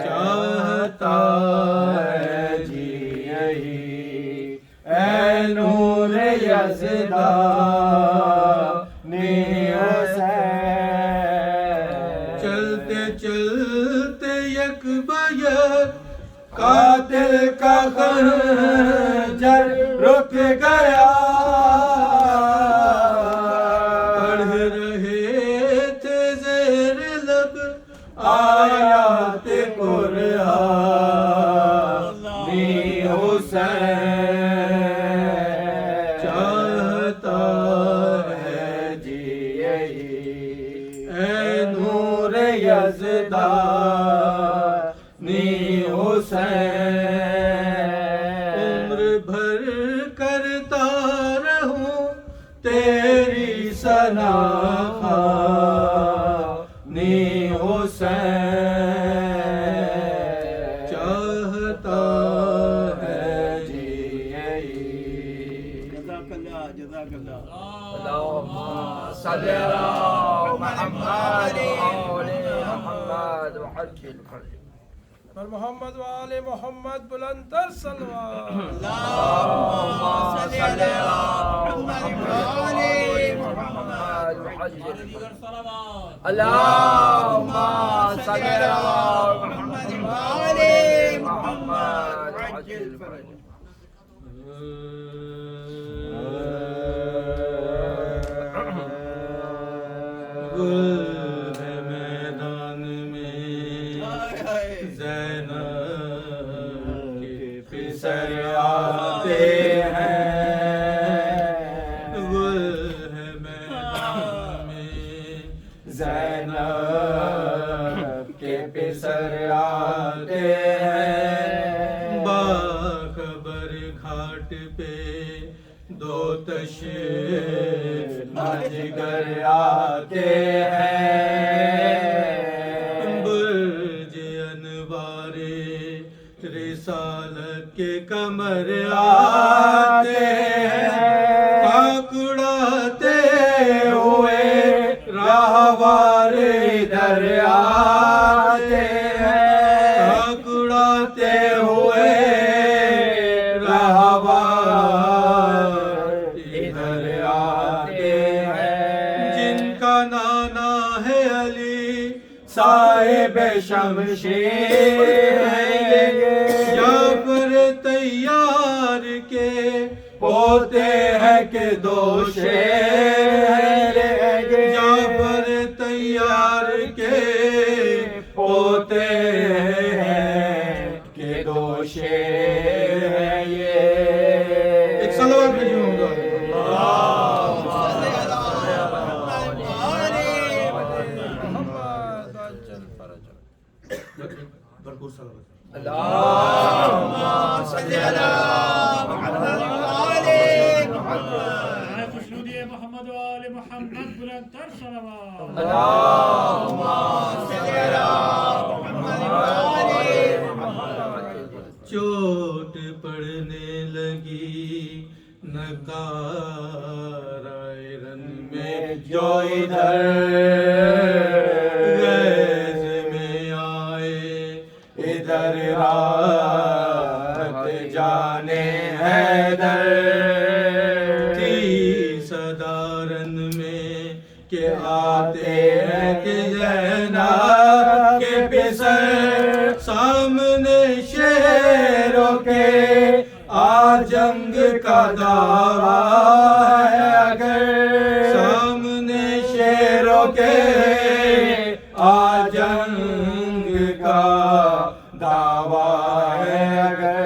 چاہتا ہے جی یہی اے نور یزدانی حسین. چلتے چلتے یک بیک قاتل کا خنجر رک گیا. آیات قرآن حسین چاہتا ہے جی یہی اے نور یزدانی حسین. عمر بھر کرتا رہوں تیری ثنا چاہتا ہے جی یہی. جزاک اللہ جزاک اللہ. اللہم صلی علی محمد وآل محمد وعجل فرج محمد وآل محمد بلند تر صلوات. اللہم صلی علی محمد وآل محمد وعجل اللہم صلی علی محمد وآل محمد وعجل فرج. گل ہے میدان میں زینب کے پسر آتے ہیں. گل ہے میدان میں زینب کے پسر آتے ہیں. باخبر گھاٹ پہ دو تشریف جگر آتے ہیں. برج انوار رسالت کے کمر آتے ہیں. پکڑاتے ہوئے راہوار ادھر آتے ہیں. پکڑاتے ہوئے راہوار ادھر آتے ہیں. جن کا نانا ہے علی صاحب شمشیر ہے. جعفر تیار کے پوتے ہیں کہ دو شیر ہیں. جعفر تیار کے پوتے ہیں کہ دو شیر ہیں. یہ ایک صلوات بھیجوں گا. بھرپور صلوات. اللہم صلی علی محمد وآل محمد. خوشنودی محمد وآل محمد بلند تر صلوات. اللہم صلی علی محمد وآل محمد. چوٹ پڑنے لگی نگارۂ رن میں جو ادھر غیظ میں آئے ادھر رات جانے حیدر. تھی صدارن میں کہ آتے ہیں کہ زینب کے پسر سامنے شیروں کے آ جنگ کا دعویٰ ہے. اگر سامنے شیروں کے آ جنگ کا دعویٰ ہے. اگر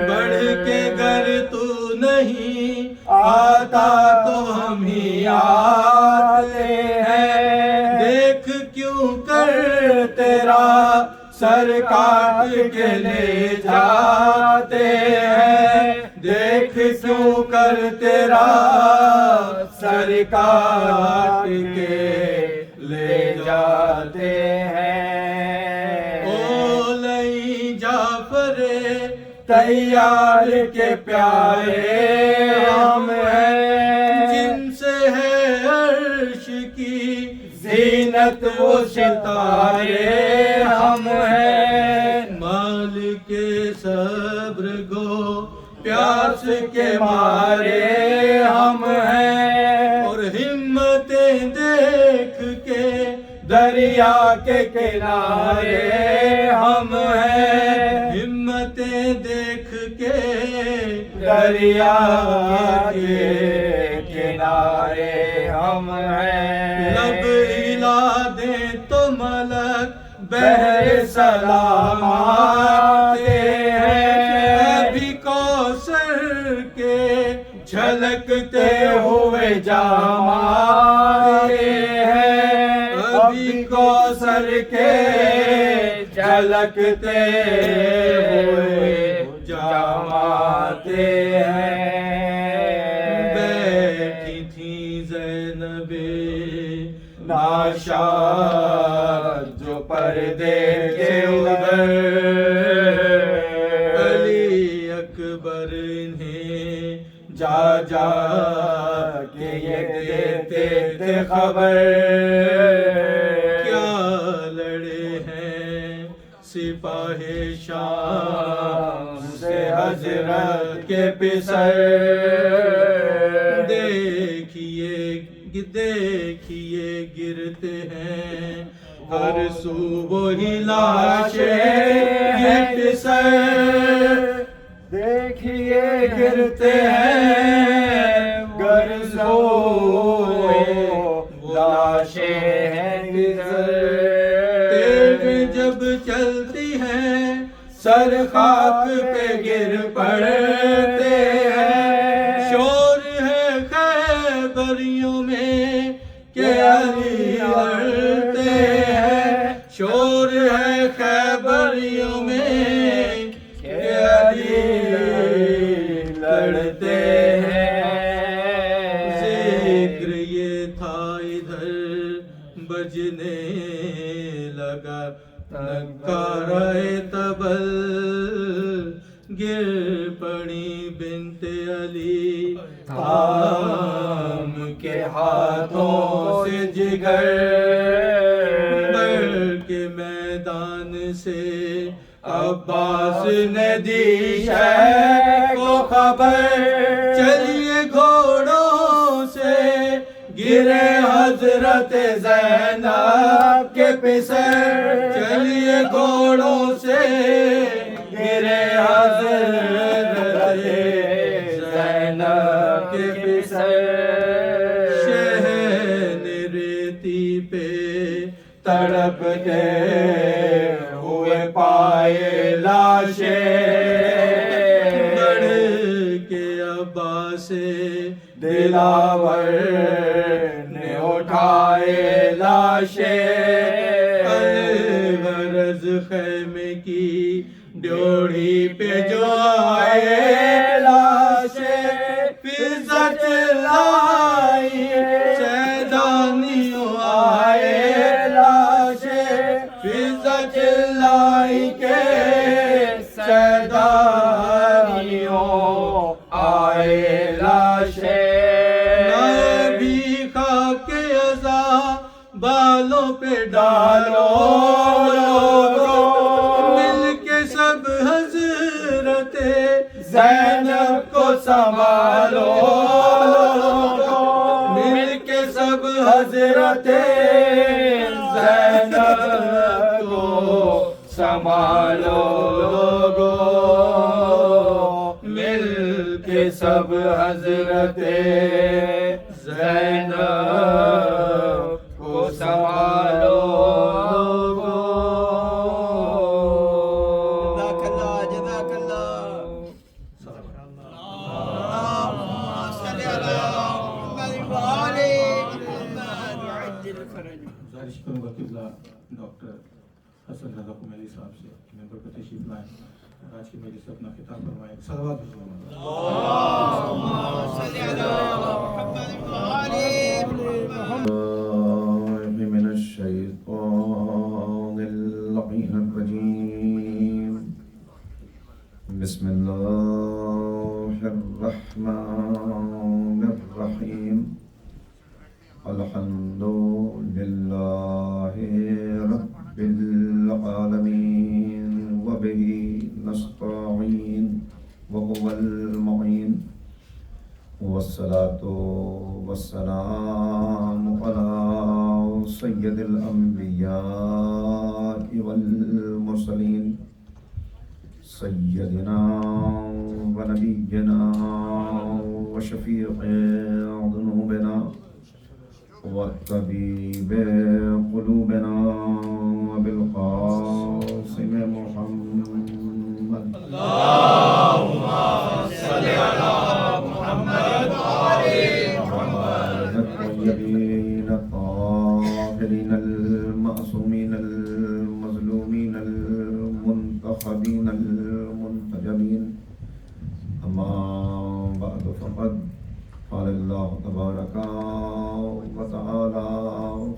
بڑھ کے گر تو نہیں آتا تو ہم ہی آتے ہیں. دیکھ کیوں کر تیرا سر کاٹ کے لے جاتے ہیں. دیکھ کیوں کر تیرا سر کاٹ کے لے جاتے ہیں. او لئی جعفر تیار کے پیارے ہم ہیں. جن سے ہے عرش کی زینت وہ ستارے احساس کے مارے ہم ہیں، اور ہمتیں دیکھ کے دریا کے کنارے ہم ہیں، ہمتیں دیکھ کے دریا کے کنارے ہم ہیں، لب ہلا دیں تو ملک بحر سلام آتے ہیں، ابھی کوثر کے جھلکتے ہوئے جام آتے ہیں، ابھی کوثر کے جھلکتے ہوئے جام آتے ہیں۔ بیٹھی تھی زینب ناشاد جو پردے کے ادھر، علی اکبر انہیں جا جا کے یہ دیتے تھے خبر، کیا لڑے ہیں سپاہ شام سے حضرت کے پسر، دیکھیے گرتے ہیں ہر سو وہی لاشیں ہیں پسر، دیکھیے گرتے ہیں ہر سو لاشیں ہیں پسر، تیغ جب چلتی ہیں سر خاک پہ گر پڑتے ہیں، شور ہے خیبریوں میں کہ علی لڑتے ہیں، شور ہے خیبریوں میں کہ علی لڑتے ہیں، ذکر یہ تھا ادھر بجنے لگا نگارۂ طبل، گر پڑی بنت علی تھام کے ہاتھوں سے جگر، بڑھ کے میدان سے عباس نے دی شیخ کو خبر، چلیے گھوڑوں سے گرے حضرت زینب کے پسر، چلیے گھوڑوں سے گرے حضرت زینب کے پسر، شہن ریتی پہ تڑپتے ہوئے پائے لاشیں، بڑھ کے عباس دلاور نے اٹھائے لاشیں، الغرض خیمے کی ڈیوڑی پہ جو آئے لاشیں، فضا چلائی سیدانیوں آئے لاشیں، فضا چلائی کے سیدانیوں آئے لاشیں، نبی خاک عزا بالوں پہ ڈالو لوگوں، مل کے سب حضرت زینب کو سنبھالو لوگوں، مل کے سب حضرت زینب کو سنبھالو لوگوں، مل کے سب حضرت زینب کو سنبھالو لوگوں۔ جزاک اللہ جزاک اللہ، اللہم صلی علی محمد وآلِ محمد وعجل فرجہ۔ گزارش کروں گا قبلہ ڈاکٹر حسن رضا قمیری صاحب سے ممبر پر تشریف لائیں اور آج کی مجلس سے اپنا خطاب فرمائیں، صلوات بھیجو۔ اللہم صلی علی محمد وآلِ محمد۔ من الشيطان اللعين الرجيم، بسم الله الرحمن الرحيم، الحمد لله رب العالمين وبه نستعين وهو المعين والصلاة والسلام على سيد الأنبياء والمرسلين سيدنا ونبينا وشفيع ذنوبنا وطبيب قلوبنا وبالقاسم محمد اللهم صل على محمد الطيبين الطاهرين المعصومين المظلومين المنتخبين المنتجبين أما بعد فقد قال الله تبارك وتعالى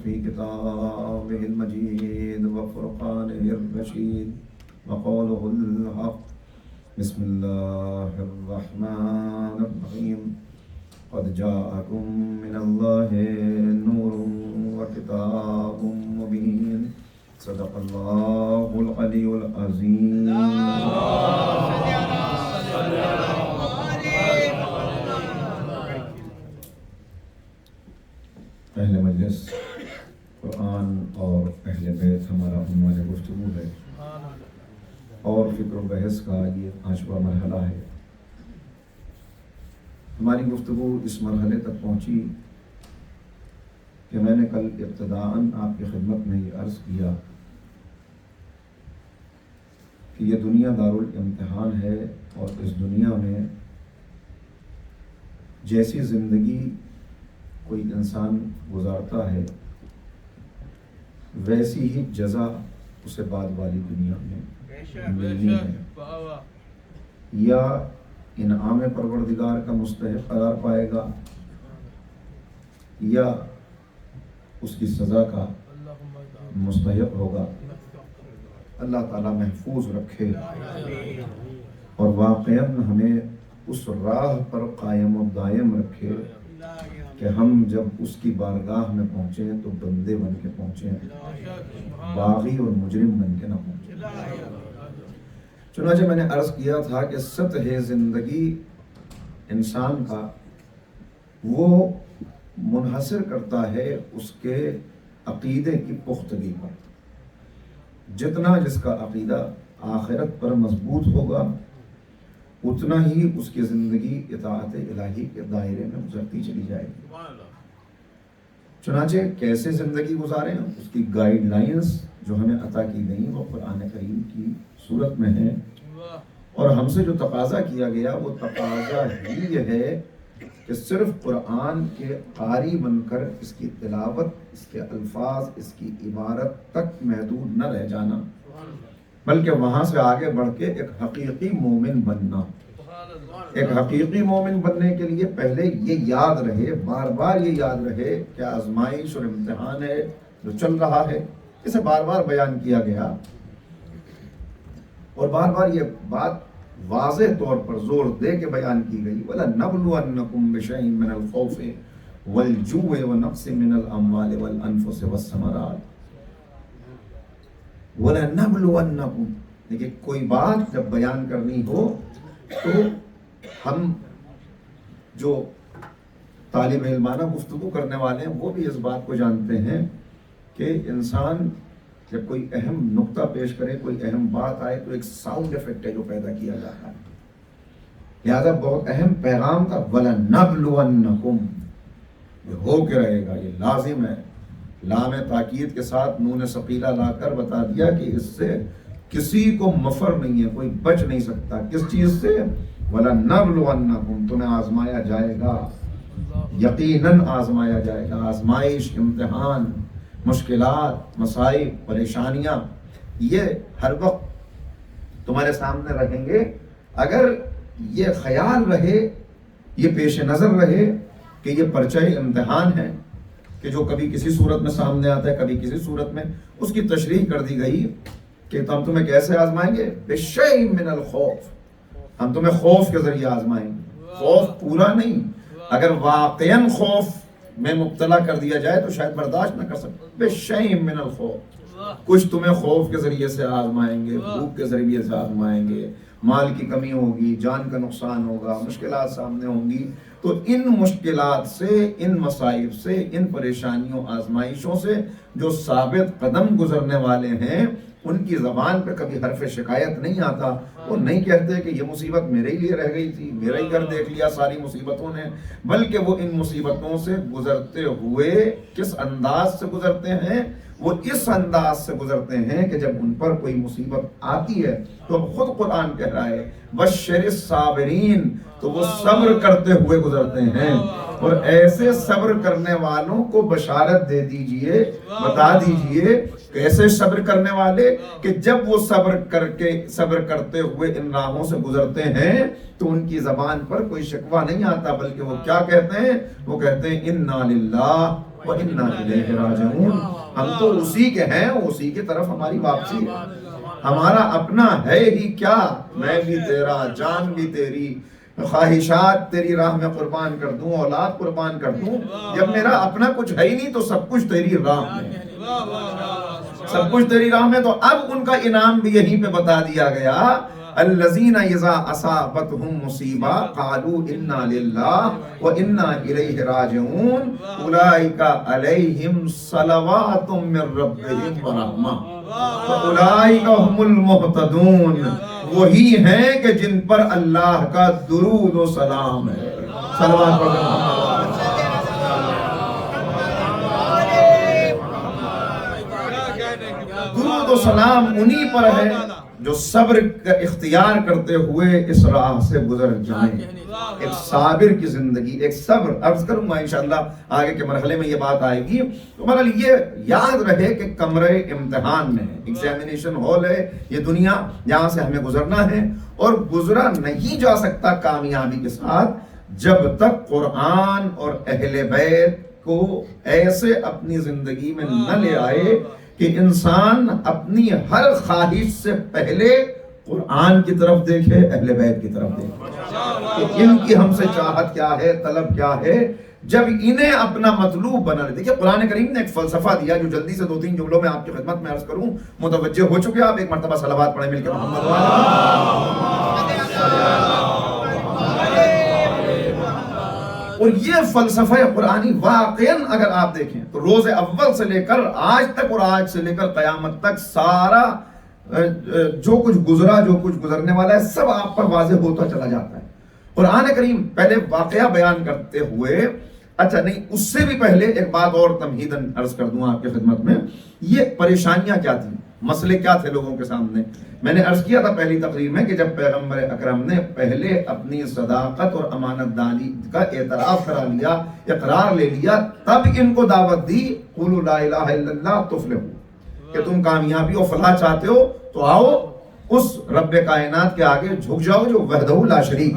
في كتابه المجيد وفرقانه الرشيد وقوله الحق بسم الله الرحمن الرحيم قد جاءكم من الله نور وكتاب مبين صدق الله العلي العظيم اہل مجلس قرآن اور اہل بیت ہمارا عنوان گفتگو ہے اور فکر و بحث کا یہ 5واں مرحلہ ہے۔ ہماری گفتگو اس مرحلے تک پہنچی کہ میں نے کل ابتداءً آپ کی خدمت میں یہ عرض کیا کہ یہ دنیا دارالامتحان ہے اور اس دنیا میں جیسی زندگی کوئی انسان گزارتا ہے ویسی ہی جزا اسے بعد والی دنیا میں ملنی ہے، یا انعام پروردگار کا مستحق قرار پائے گا یا اس کی سزا کا مستحق ہوگا۔ اللہ تعالیٰ محفوظ رکھے اور واقعاً ہمیں اس راہ پر قائم و دائم رکھے کہ ہم جب اس کی بارگاہ میں پہنچیں تو بندے بن کے پہنچیں، باغی اور مجرم بن کے نہ پہنچیں۔ چنانچہ میں نے عرض کیا تھا کہ سطح زندگی انسان کا وہ منحصر کرتا ہے اس کے عقیدے کی پختگی پر۔ جتنا جس کا عقیدہ آخرت پر مضبوط ہوگا اتنا ہی اس کی زندگی اطاعت الہی کے دائرے میں گزرتی چلی جائے گی۔ چنانچہ کیسے زندگی گزاریں اس کی گائیڈ لائنز جو ہمیں عطا کی گئیں وہ قرآن کریم کی صورت میں ہے، اور ہم سے جو تقاضا کیا گیا وہ تقاضا ہی یہ ہے کہ صرف قرآن کے قاری بن کر اس کی تلاوت، اس کے الفاظ، اس کی عبارت تک محدود نہ رہ جانا، بلکہ وہاں سے آگے بڑھ کے ایک حقیقی مومن بننا۔ ایک حقیقی مومن بننے کے لیے پہلے یہ یاد رہے، بار بار یہ یاد رہے کہ آزمائش اور امتحان ہے جو چل رہا ہے، اسے بار بار بیان کیا گیا اور بار بار یہ بات واضح طور پر زور دے کے بیان کی گئی۔ وَلَنَبْلُوَنَّكُمْ بِشَيْءٍ مِّنَ الْخَوْفِ وَالْجُوعِ وَنَقْصٍ مِّنَ الْأَمْوَالِ وَالْأَنفُسِ وَالثَّمَرَاتِ۔ وَلَنَبْلُوَنَّكُمْ، لیکن کوئی بات جب بیان کرنی ہو تو ہم جو طالب علمانہ گفتگو کرنے والے ہیں وہ بھی اس بات کو جانتے ہیں کہ انسان جب کوئی اہم نقطہ پیش کرے، کوئی اہم بات آئے تو ایک ساؤنڈ ایفیکٹ ہے جو پیدا کیا جاتا ہے۔ لہذا بہت اہم پیغام تھا وَلَنَبْلُوَنَّكُمْ، یہ ہو کے رہے گا، یہ لازم ہے۔ لام تاکید کے ساتھ نون ثقیلہ لا کر بتا دیا کہ اس سے کسی کو مفر نہیں ہے، کوئی بچ نہیں سکتا۔ کس چیز سے؟ وَلَنَبْلُوَنَّكُمْ، تمہیں آزمایا جائے گا، یقیناً آزمایا جائے گا۔ آزمائش، امتحان، مشکلات، مسائل، پریشانیاں یہ ہر وقت تمہارے سامنے رہیں گے۔ اگر یہ خیال رہے، یہ پیش نظر رہے کہ یہ پرچہ امتحان ہے کہ جو کبھی کسی صورت میں سامنے آتا ہے، کبھی کسی صورت میں، اس کی تشریح کر دی گئی کہ ہم تمہیں کیسے آزمائیں گے؟ بِشَيْءٍ مِّنَ الْخَوْفِ، ہم تمہیں خوف کے ذریعے آزمائیں گے۔ خوف پورا نہیں، اگر واقعاً خوف میں مبتلا کر دیا جائے تو شاید برداشت نہ کر سکتے۔ بِشَيْءٍ مِّنَ الْخَوْفِ، کچھ تمہیں خوف کے ذریعے سے آزمائیں گے، بھوک کے ذریعے سے آزمائیں گے، مال کی کمی ہوگی، جان کا نقصان ہوگا، مشکلات سامنے ہوں گی. تو ان مشکلات سے، ان مصائب سے، ان پریشانیوں آزمائشوں سے جو ثابت قدم گزرنے والے ہیں ان کی زبان پہ کبھی حرف شکایت نہیں آتا. وہ نہیں کہتے کہ یہ مصیبت میرے لیے رہ گئی تھی، میرا ہی گھر دیکھ لیا ساری مصیبتوں نے، بلکہ وہ ان مصیبتوں سے گزرتے ہوئے کس انداز سے گزرتے ہیں؟ وہ اس انداز سے گزرتے ہیں کہ جب ان پر کوئی مصیبت آتی ہے تو خود قرآن کہہ رہا ہے بشر الصابرین، تو وہ صبر کرتے ہوئے گزرتے ہیں. اور ایسے صبر کرنے والوں کو بشارت دے دیجئے، بتا دیجئے کیسے صبر کرنے والے، کہ جب وہ صبر کرتے ہوئے ان راہوں سے گزرتے ہیں تو ان کی زبان پر کوئی شکوہ نہیں آتا، بلکہ وہ کیا کہتے ہیں؟ وہ کہتے ہیں انا للہ وَإِنَّا إِلَيْهِ رَاجِعُونَ، ہم تو اسی کے ہیں، اسی کی طرف ہماری واپسی ہے. ہمارا اپنا ہے ہی کیا، میں بھی تیرا، جان بھی تیری، خواہشات تیری راہ میں قربان کر دوں، اولاد قربان کر دوں. جب میرا اپنا کچھ ہے ہی نہیں تو سب کچھ تیری راہ میں، سب کچھ تیری راہ میں. تو اب ان کا انعام بھی یہیں پہ بتا دیا گیا، الذین اذا اصابتهم مصیبہ قالوا انا للہ وانا الیہ راجعون اولئک علیہم صلوات من ربہم ورحمہ واولئک هم المہتدون، وہی ہیں کہ جن پر اللہ کا درود و سلام ہے. صلوات پڑھیں. درود و سلام انہی پر ہے جو صبر کا اختیار کرتے ہوئے اس راہ سے گزر جائیں. ایک صابر کی زندگی، ایک صبر. عرض کروں گا انشاءاللہ آگے کے مرحلے میں یہ بات آئے گی. تو بہرحال یہ یاد رہے کہ کمرے امتحان میں ہے، ایگزامینیشن ہال ہے یہ دنیا، جہاں سے ہمیں گزرنا ہے. اور گزرا نہیں جا سکتا کامیابی کے ساتھ جب تک قرآن اور اہل بیت کو ایسے اپنی زندگی میں نہ لے آئے کہ انسان اپنی ہر خواہش سے پہلے قرآن کی طرف دیکھے، اہل بیت کی طرف دیکھے کہ ان کی ہم سے چاہت کیا ہے، طلب کیا ہے. جب انہیں اپنا مطلوب بنا لے. دیکھیں قرآن کریم نے ایک فلسفہ دیا جو جلدی سے 2-3 جملوں میں آپ کی خدمت میں عرض کروں. متوجہ ہو چکے آپ؟ ایک مرتبہ صلوات پڑھیں مل کے محمد. اور یہ فلسفہ قرآنی واقعاً اگر آپ دیکھیں تو روز اول سے لے کر آج تک اور آج سے لے کر قیامت تک سارا جو کچھ گزرا، جو کچھ گزرنے والا ہے، سب آپ پر واضح ہوتا چلا جاتا ہے. قرآن کریم پہلے واقعہ بیان کرتے ہوئے، اچھا نہیں اس سے بھی پہلے ایک بات اور تمہیداً عرض کر دوں آپ کی خدمت میں. یہ پریشانیاں کیا تھیں، مسئلے کیا تھے لوگوں کے سامنے؟ میں نے عرض کیا تھا پہلی تقریر میں کہ جب پیغمبر اکرم نے پہلے اپنی صداقت اور امانت داری کا اعتراف کرا لیا، اقرار لے لیا، تب ان کو دعوت دی قولوا لا الہ الا اللہ تفلحوا، کہ تم کامیابی و فلاح چاہتے ہو تو آؤ اس رب کائنات کے آگے جھک جاؤ جو وحدہ لا شریک.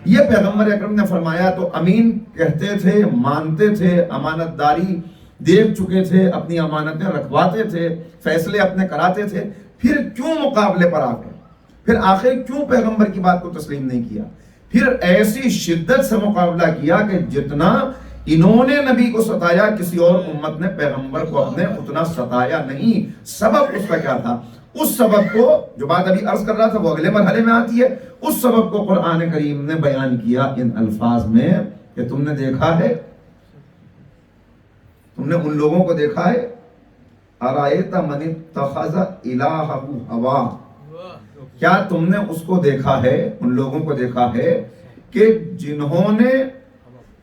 یہ پیغمبر اکرم نے فرمایا تو امین کہتے تھے، مانتے تھے، امانت داری دیکھ چکے تھے، اپنی امانتیں رکھواتے تھے، فیصلے اپنے کراتے تھے، پھر کیوں مقابلے پر آ گئے؟ پھر آخر کیوں پیغمبر کی بات کو تسلیم نہیں کیا؟ پھر ایسی شدت سے مقابلہ کیا کہ جتنا انہوں نے نبی کو ستایا کسی اور امت نے پیغمبر کو اپنے اتنا ستایا نہیں. سبب اس کا کیا تھا؟ اس سبب کو جو بات ابھی عرض کر رہا تھا وہ اگلے مرحلے میں آتی ہے. اس سبب کو قرآن کریم نے بیان کیا ان الفاظ میں کہ تم نے دیکھا ہے، تم نے ان لوگوں کو دیکھا ہے ارائیت من اتخذ الہہ ہوا، کیا تم نے اس کو دیکھا ہے، ان لوگوں کو دیکھا ہے کہ جنہوں نے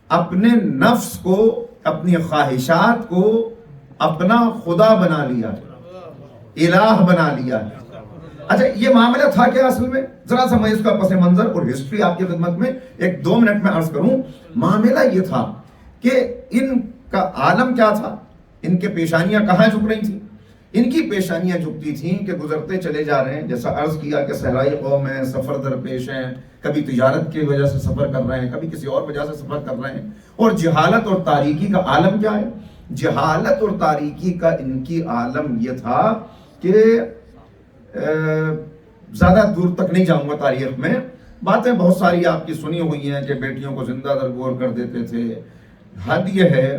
اپنے نفس کو، اپنی خواہشات کو اپنا خدا بنا لیا، الہ بنا لیا. اچھا یہ معاملہ تھا کیا اصل میں؟ ذرا سا میں اس کا پس منظر اور ہسٹری آپ کی خدمت میں 1-2 منٹ میں عرض کروں. معاملہ یہ تھا کہ ان کا عالم کیا تھا، ان کے پیشانیاں کہاں جھک رہی تھیں؟ ان کی پیشانیاں جھکتی تھیں کہ گزرتے چلے جا رہے ہیں، جیسا عرض کیا کہ صحرائی قوم ہیں، سفر درپیش ہیں، کبھی تجارت کی وجہ سے سفر کر رہے ہیں، کبھی کسی اور وجہ سے سفر کر رہے ہیں. اور جہالت اور تاریکی کا عالم کیا ہے؟ جہالت اور تاریکی کا ان کی عالم یہ تھا کہ زیادہ دور تک نہیں جاؤں گا تاریخ میں، باتیں بہت ساری آپ کی سنی ہوئی ہیں کہ بیٹیوں کو زندہ درگور کر دیتے تھے. حد یہ ہے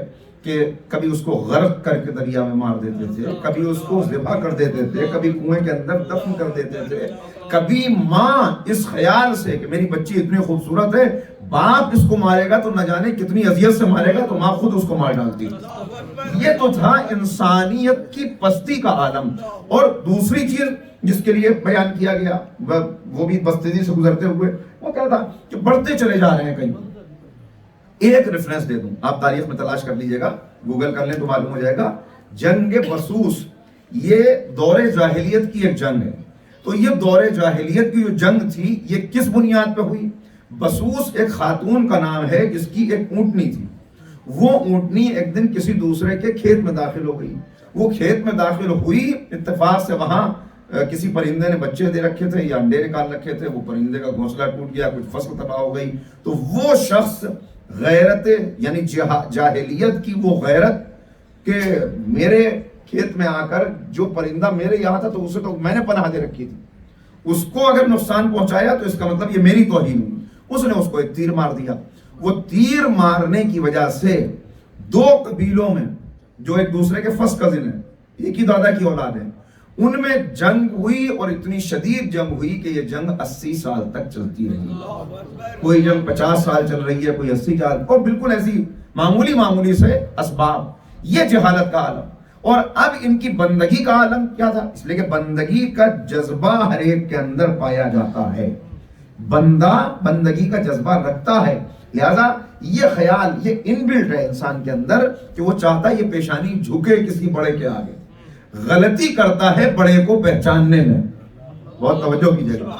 کہ کہ کبھی اس کو غرق کر کے دریا میں مار دیتے تھے، کبھی اس کو ذبح کر دیتے تھے، کبھی کنویں کے اندر دفن کر دیتے تھے، کبھی ماں اس خیال سے کہ میری بچی اتنی خوبصورت ہے، باپ اس کو مارے گا تو نہ جانے کتنی اذیت سے مارے گا، تو ماں خود اس کو مار ڈالتی. یہ تو تھا انسانیت کی پستی کا عالم. اور دوسری چیز جس کے لیے بیان کیا گیا وہ بھی بستگی سے گزرتے ہوئے، وہ کیا تھا کہ بڑھتے چلے جا رہے ہیں. کہیں ایک ریفرنس دے دوں، آپ تاریخ میں تلاش کر لیجئے گا، گوگل کر لیں تو معلوم ہو جائے گا. جنگ بسوس یہ دور جاہلیت کی ایک جنگ ہے. تو یہ دور جاہلیت کی جو جنگ تھی یہ کس بنیاد پہ ہوئی؟ بسوس ایک خاتون کا نام ہے جس کی ایک اونٹنی تھی. وہ اونٹنی ایک دن کسی دوسرے کے کھیت میں داخل ہو گئی. وہ کھیت میں داخل ہوئی، اتفاق سے وہاں کسی پرندے نے بچے دے رکھے تھے یا انڈے نکال رکھے تھے، وہ پرندے کا گھونسلہ ٹوٹ گیا، کچھ فصل تباہ ہو گئی. تو وہ شخص غیرت یعنی جاہلیت کی وہ غیرت کہ میرے کھیت میں آ کر جو پرندہ میرے یہاں تھا تو اسے تو میں نے پناہ دے رکھی تھی، اس کو اگر نقصان پہنچایا تو اس کا مطلب یہ میری توہین ہوئی. اس نے اس کو ایک تیر مار دیا. وہ تیر مارنے کی وجہ سے دو قبیلوں میں جو ایک دوسرے کے فرسٹ کزن ہیں، ایک ہی دادا کی اولاد ہیں، ان میں جنگ ہوئی اور اتنی شدید جنگ ہوئی کہ یہ جنگ 80 سال تک چلتی رہی. کوئی جنگ 50 سال چل رہی ہے، کوئی 80 سال، اور بالکل ایسی معمولی سے اسباب. یہ جہالت کا عالم. اور اب ان کی بندگی کا عالم کیا تھا؟ اس لیے کہ بندگی کا جذبہ ہر ایک کے اندر پایا جاتا ہے. بندہ بندگی کا جذبہ رکھتا ہے، لہذا یہ خیال یہ انبلٹ ہے انسان کے اندر کہ وہ چاہتا ہے یہ پیشانی جھکے کسی بڑے کے آگے. غلطی کرتا ہے بڑے کو پہچاننے میں. بہت توجہ کیجیے گا،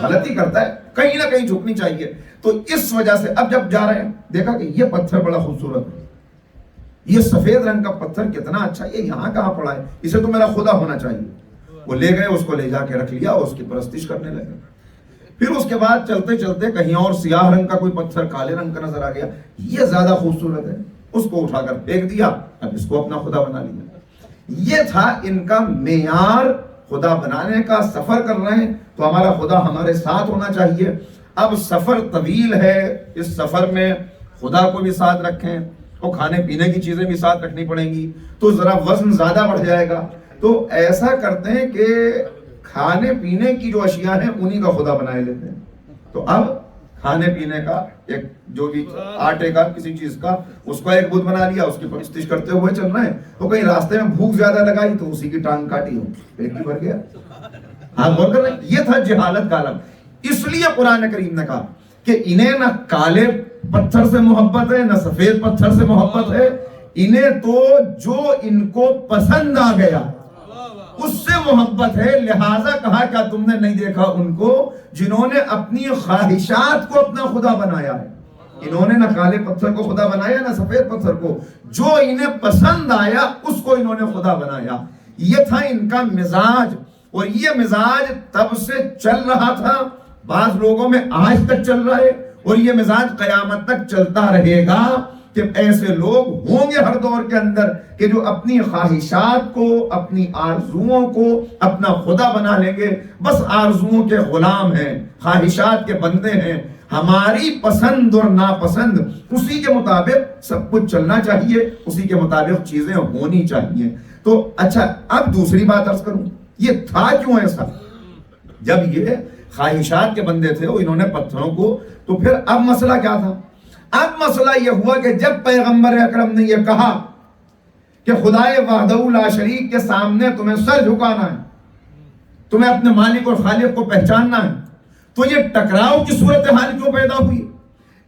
غلطی کرتا ہے، کہیں نہ کہیں جھکنی چاہیے. تو اس وجہ سے اب جب جا رہے ہیں دیکھا کہ یہ پتھر بڑا خوبصورت ہے، یہ سفید رنگ کا پتھر کتنا اچھا، یہ یہاں کہاں پڑا ہے، اسے تو میرا خدا ہونا چاہیے. وہ لے گئے، اس کو لے جا کے رکھ لیا اور اس کی پرستش کرنے لگے. پھر اس کے بعد چلتے چلتے کہیں اور سیاہ رنگ کا کوئی پتھر کالے رنگ کا نظر آ گیا، یہ زیادہ خوبصورت ہے، اس کو اٹھا کر پھینک دیا، اب اس کو اپنا خدا بنا لیا. یہ تھا ان کا معیار خدا بنانے کا. سفر کر رہے ہیں تو ہمارا خدا ہمارے ساتھ ہونا چاہیے. اب سفر طویل ہے، اس سفر میں خدا کو بھی ساتھ رکھیں اور کھانے پینے کی چیزیں بھی ساتھ رکھنی پڑیں گی، تو ذرا وزن زیادہ بڑھ جائے گا. تو ایسا کرتے ہیں کہ کھانے پینے کی جو اشیاء ہیں انہی کا خدا بنائے لیتے ہیں. تو اب کھانے پینے کا ایک جو بھی آٹے کا کسی چیز کا اس کا ایک بت بنا لیا، اس کی پرستش کرتے ہوئے چل رہے ہیں. تو کہیں راستے میں بھوک زیادہ لگائی تو اسی کی ٹانگ کاٹی ہو، پیٹ بھی بھر گیا. آپ غور کر رہے ہیں، یہ تھا جہالت کا عالم. اس لیے قرآن کریم نے کہا کہ انہیں نہ کالے پتھر سے محبت ہے نہ سفید پتھر سے محبت ہے، انہیں تو جو ان کو پسند آ گیا اس سے محبت ہے. لہٰذا کہا کیا تم نے نہیں دیکھا ان کو جنہوں نے اپنی خواہشات کو اپنا خدا بنایا ہے. انہوں نے نہ کالے پتھر کو خدا بنایا نہ سفید پتھر کو، جو انہیں پسند آیا اس کو انہوں نے خدا بنایا. یہ تھا ان کا مزاج، اور یہ مزاج تب سے چل رہا تھا، بعض لوگوں میں آج تک چل رہا ہے، اور یہ مزاج قیامت تک چلتا رہے گا کہ ایسے لوگ ہوں گے ہر دور کے اندر کہ جو اپنی خواہشات کو، اپنی آرزوؤں کو اپنا خدا بنا لیں گے. بس آرزوؤں کے غلام ہیں، خواہشات کے بندے ہیں. ہماری پسند اور ناپسند اسی کے مطابق سب کچھ چلنا چاہیے، اسی کے مطابق چیزیں ہونی چاہیے. تو اچھا اب دوسری بات عرض کروں، یہ تھا کیوں ایسا؟ جب یہ خواہشات کے بندے تھے وہ انہوں نے پتھروں کو، تو پھر اب مسئلہ کیا تھا؟ اب مسئلہ یہ ہوا کہ جب پیغمبر اکرم نے یہ کہا کہ خدائے وحدہ لا شریک کے سامنے تمہیں سر جھکانا ہے، تمہیں اپنے مالک اور خالق کو پہچاننا ہے، تو یہ ٹکراؤ کی صورتحال کیوں پیدا ہوئی؟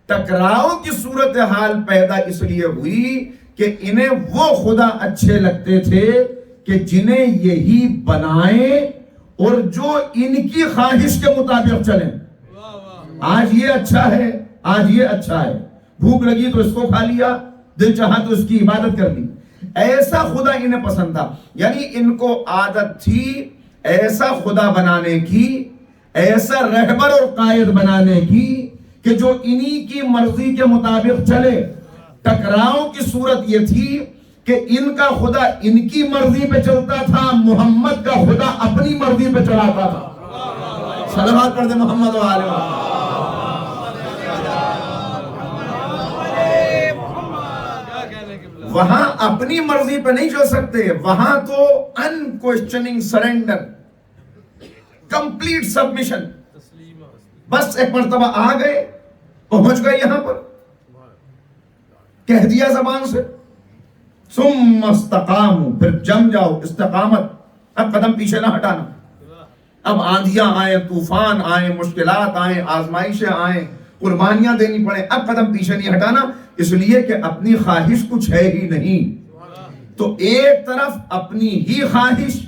ٹکراؤ کی صورتحال پیدا اس لیے ہوئی کہ انہیں وہ خدا اچھے لگتے تھے کہ جنہیں یہی بنائیں اور جو ان کی خواہش کے مطابق چلیں. آج یہ اچھا ہے، آج یہ اچھا ہے، بھوک لگی تو اس کو کھا لیا، دل چاہا تو اس کی عبادت کر لی. ایسا خدا انہیں پسند تھا. یعنی ان کو عادت تھی ایسا خدا بنانے کی، ایسا رہبر اور قائد بنانے کی کہ جو انہی کی مرضی کے مطابق چلے. ٹکراؤ کی صورت یہ تھی کہ ان کا خدا ان کی مرضی پہ چلتا تھا، محمد کا خدا اپنی مرضی پہ چلاتا تھا. صلوات پڑھ دے محمد و آلہ محمد. وہاں اپنی مرضی پہ نہیں چل سکتے، وہاں تو انکویسچننگ سرنڈر، کمپلیٹ سبمیشن. بس ایک مرتبہ آ گئے، پہنچ گئے یہاں پر، کہہ دیا زبان سے، ثم استقاموا، پھر جم جاؤ، استقامت. اب قدم پیچھے نہ ہٹانا. اب آندھیاں آئیں، طوفان آئیں، مشکلات آئیں، آزمائشیں آئیں، قربانیاں دینی پڑیں، اب قدم پیچھے نہیں ہٹانا، اس لیے کہ اپنی خواہش کچھ ہے ہی نہیں. تو ایک طرف اپنی ہی خواہش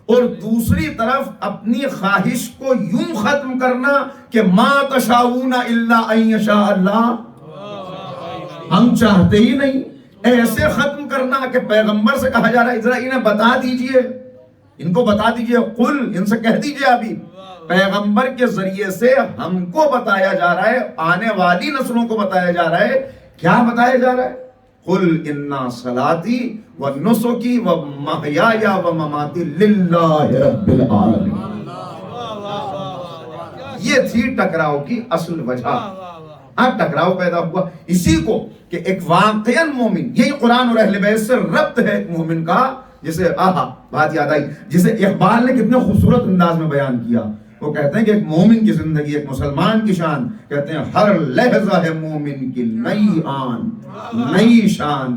اور دوسری طرف اپنی خواہش کو یوں ختم کرنا کہ ما تشاؤون الا ان یشاء اللہ، ہم چاہتے ہی نہیں. ایسے ختم کرنا کہ پیغمبر سے کہا جا رہا ہے ذرا انہیں بتا دیجئے، ان کو بتا دیجئے، قل، ان سے کہہ دیجئے. ابھی پیغمبر کے ذریعے سے ہم کو بتایا جا رہا ہے، آنے والی نسلوں کو بتایا جا رہا ہے. کیا بتایا جا رہا ہے؟ قل ان صلاتی و نسکی و محیای و مماتی للہ رب العالمین. یہ تھی ٹکراؤ کی اصل وجہ. اب ٹکراؤ پیدا ہوا اسی کو کہ ایک واقعاً مومن، یہی قرآن اور اہل بیت سے ربط ہے ایک مومن کا، جسے بات یاد آئی، جسے اقبال نے کتنے خوبصورت انداز میں بیان کیا. وہ کہتے ہیں کہ ایک مومن کی زندگی، ایک مسلمان کی شان، کہتے ہیں ہر لحظہ ہے مومن کی نئی آن، نئی شان،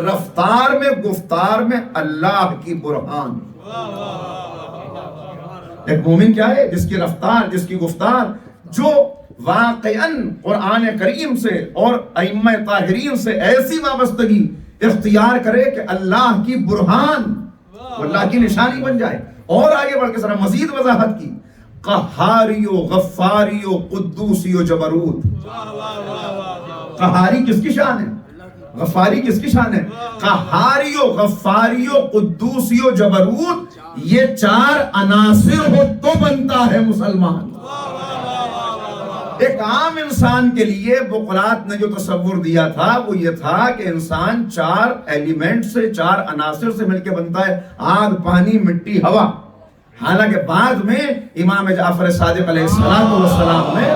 رفتار میں گفتار میں اللہ کی برہان. ایک مومن کیا ہے؟ جس کی رفتار، جس کی گفتار جو واقعاً قرآن کریم سے اور ائمہ طاہرین سے ایسی وابستگی اختیار کرے کہ اللہ کی برہان، اللہ کی نشانی بن جائے. اور آگے بڑھ کے ذرا مزید وضاحت کی، قہاری و غفاری و قدوسی و جبروت. قہاری کس کی شان ہے؟ غفاری کس کی شان ہے؟ قہاری و غفاری و قدوسی و جبروت، یہ چار عناصر ہو تو بنتا ہے مسلمان. ایک عام انسان کے لیے بقراط نے جو تصور دیا تھا وہ یہ تھا کہ انسان چار ایلیمنٹ سے، چار عناصر سے مل کے بنتا ہے، آگ، پانی، مٹی، ہوا. حالانکہ بعد میں امام جعفر صادق علیہ السلام نے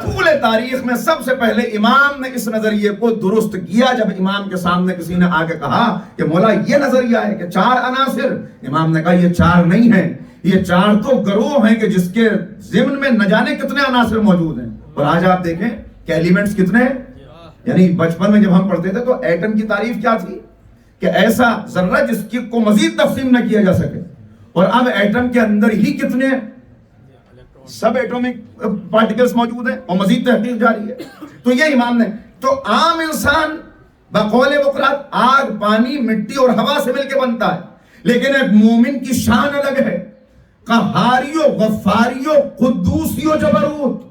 پورے تاریخ میں سب سے پہلے امام نے اس نظریے کو درست کیا. جب امام کے سامنے کسی نے آ کے کہا کہ مولا یہ نظریہ ہے کہ چار عناصر، امام نے کہا یہ چار نہیں ہیں، یہ چار تو گروہ ہیں کہ جس کے ضمن میں نہ جانے کتنے عناصر موجود ہیں. اور آج آپ دیکھیں کہ ایلیمنٹس کتنے ہیں. یعنی بچپن میں جب ہم پڑھتے تھے تو ایٹم کی تعریف کیا تھی کہ ایسا ذرہ جس کی کو مزید تقسیم نہ کیا جا سکے. اور اب ایٹم کے اندر ہی کتنے سب ایٹومک پارٹیکلز موجود ہیں اور مزید تحقیق جاری ہے. تو یہ امام نے، تو عام انسان بقول بقراط آگ، پانی، مٹی اور ہوا سے مل کے بنتا ہے. لیکن ایک مومن کی شان الگ ہے، قہاریو، غفاریو، قدوسیو، جبروت.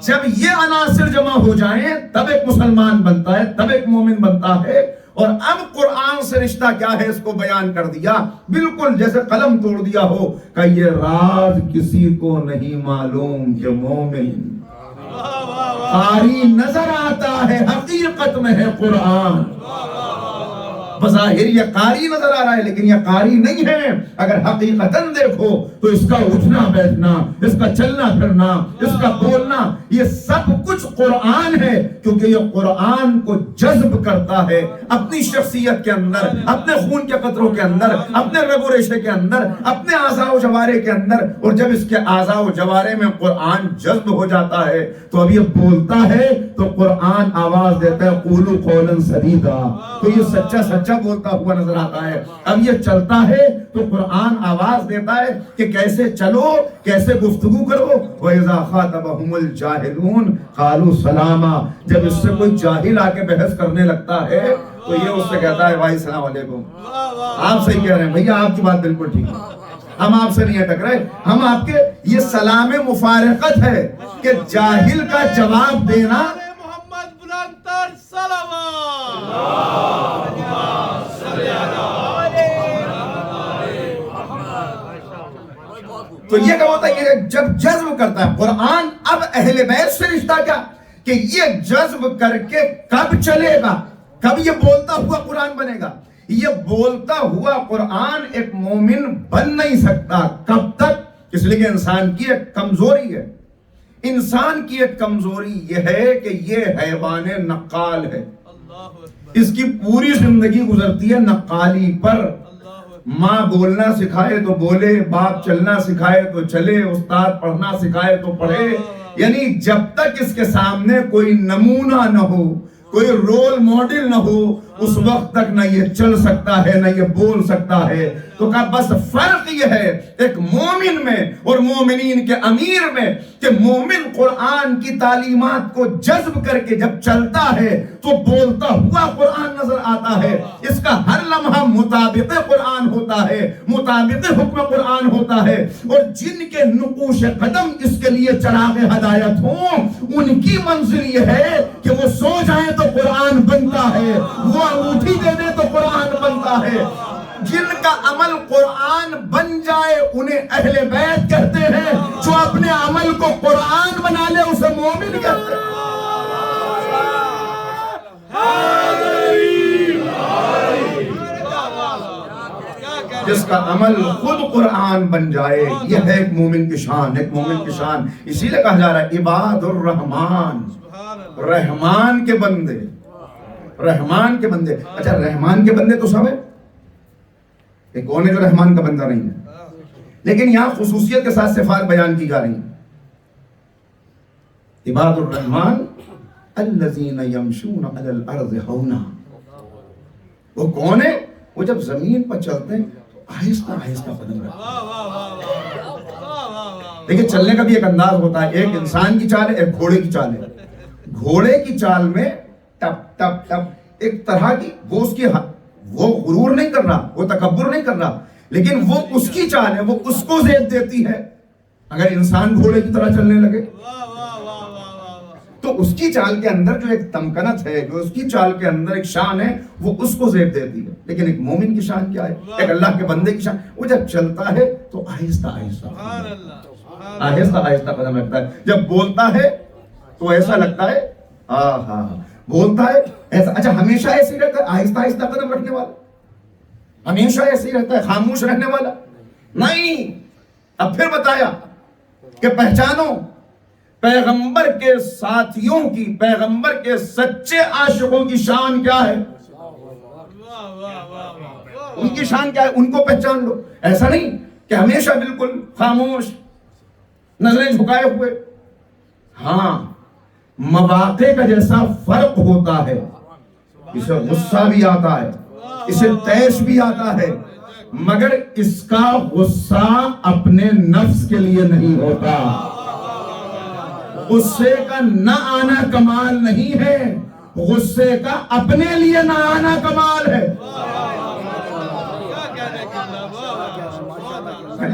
جب یہ عناصر جمع ہو جائیں تب ایک مسلمان بنتا ہے، تب ایک مومن بنتا ہے. اور اب قرآن سے رشتہ کیا ہے اس کو بیان کر دیا، بالکل جیسے قلم توڑ دیا ہو کہ یہ راز کسی کو نہیں معلوم کہ مومن قاری نظر آتا ہے، حقیقت میں ہے قرآن. بظاہر یہ قاری نظر آ رہا ہے لیکن یہ قاری نہیں ہے. اگر حقیقتاً دیکھو تو اس کا اٹھنا بیٹھنا، اس کا چلنا پھرنا، اس کا بولنا، یہ سب کچھ قرآن ہے. کیونکہ یہ قرآن کو جذب کرتا ہے اپنی شخصیت کے اندر، اپنے خون کے قطروں کے اندر، اپنے رگ و ریشے کے اندر، اپنے اعضاء و جوارے کے اندر. اور جب اس کے اعضاء و جوارے میں قرآن جذب ہو جاتا ہے تو اب یہ بولتا ہے تو قرآن آواز دیتا ہے قولوا قولا سدیدا. تو یہ سچا بولتا ہوا نظر آتا ہے. اب یہ چلتا ہے تو قرآن آواز دیتا ہے کہ کیسے چلو، کیسے گفتگو کرو. وَإِذَا خَاطَبَهُمُ الْجَاهِلُونَ قَالُوا سَلَامًا. جب اس سے کوئی جاہل آ کے بحث کرنے لگتا ہے تو یہ اس سے کہتا ہے بھائی السلام علیکم. آپ صحیح کہہ رہے ہیں بھیا، آپ کی بات بالکل ٹھیک ہے، ہم آپ سے نہیں اٹک رہے. ہم آپ کے یہ سلام مفارقت ہے کہ جاہل کا جواب دینا. محمد بلندتر صلوات. تو یہ کیا ہوتا ہے، یہ جب جذب کرتا ہے قرآن. اب اہل بیت سے رشتہ کیا کہ یہ جذب کر کے کب چلے گا، کب یہ بولتا ہوا قرآن بنے گا. یہ بولتا ہوا قرآن ایک مومن بن نہیں سکتا. کب تک؟ اس لیے کہ انسان کی ایک کمزوری ہے. انسان کی ایک کمزوری یہ ہے کہ یہ حیوان نقال ہے، اس کی پوری زندگی گزرتی ہے نقالی پر. ماں بولنا سکھائے تو بولے، باپ چلنا سکھائے تو چلے، استاد پڑھنا سکھائے تو پڑھے. یعنی جب تک اس کے سامنے کوئی نمونہ نہ ہو، کوئی رول ماڈل نہ ہو، اس وقت تک نہ یہ چل سکتا ہے نہ یہ بول سکتا ہے. تو کہا بس فرق یہ ہے ایک مومن میں اور مومنین کے امیر میں کہ مومن قرآن کی تعلیمات کو جذب کر کے جب چلتا ہے تو بولتا ہوا قرآن نظر آتا ہے. اس کا ہر لمحہ مطابق قرآن ہوتا ہے، مطابق حکم قرآن ہوتا ہے. اور جن کے نقوش قدم اس کے لیے چراغ ہدایت ہوں، ان کی منزل یہ ہے کہ وہ سو جائیں تو قرآن بنتا ہے، وہ انگوٹھی دے دے تو قرآن بنتا ہے. جن کا عمل قرآن بن جائے انہیں اہل بیت کہتے ہیں، جو اپنے عمل کو قرآن بنا لے اسے مومن کہتے ہیں. جس کا عمل خود قرآن بن جائے، یہ ہے ایک مومن کی شان، ایک مومن کی شان. اسی لیے کہا جا رہا ہے عباد الرحمن، رحمان کے بندے، رحمان کے بندے. اچھا رحمان کے بندے تو سب ہے، ایک کون ہے جو رحمان کا بندہ نہیں ہے؟ لیکن یہاں خصوصیت کے ساتھ صفات بیان کی جا رہی ہیں. عباد الرحمن الذین یمشون علی الارض ہونا. وہ کون ہے؟ وہ جب زمین پر چلتے ہیں آہستہ آہستہ قدم رکھتے ہیں. دیکھیں چلنے کا بھی ایک انداز ہوتا ہے، ایک انسان کی چال ہے، ایک گھوڑے کی چال ہے. گھوڑے کی چال میں ٹپ ٹپ ٹپ ایک طرح کی وہ غرور نہیں کر رہا، وہ تکبر نہیں کر رہا، لیکن وہ اس کی چال ہے، وہ اس کو زیب دیتی ہے. اگر انسان گھوڑے کی طرح چلنے لگے تو اس کی چال کے اندر جو ایک تمکنت ہے، جو اس کی چال کے اندر ایک شان ہے، وہ اس کو زیب دیتی ہے. لیکن ایک مومن کی شان کیا ہے؟ ایک اللہ کے بندے کی شان، وہ جب چلتا ہے تو آہستہ آہستہ آہستہ آہستہ قدم رکھتا ہے. جب بولتا ہے تو ایسا لگتا ہے ہاں بولتا ہے ایسا. اچھا ہمیشہ ایسے ہی رہتا ہے آہستہ آہستہ قدم رکھنے والا؟ ہمیشہ ایسے ہی رہتا ہے خاموش رہنے والا؟ نہیں. اب پھر بتایا کہ پہچانو پیغمبر کے ساتھیوں کی، پیغمبر کے سچے عاشقوں کی شان کیا ہے، ان کی شان کیا ہے، ان کو پہچان لو. ایسا نہیں کہ ہمیشہ بالکل خاموش، نظریں جھکائے ہوئے. ہاں مواقع کا جیسا فرق ہوتا ہے، اسے غصہ بھی آتا ہے، اسے طیش بھی آتا ہے، مگر اس کا غصہ اپنے نفس کے لیے نہیں ہوتا. غصے کا نہ آنا کمال نہیں ہے، غصے کا اپنے لیے نہ آنا کمال ہے.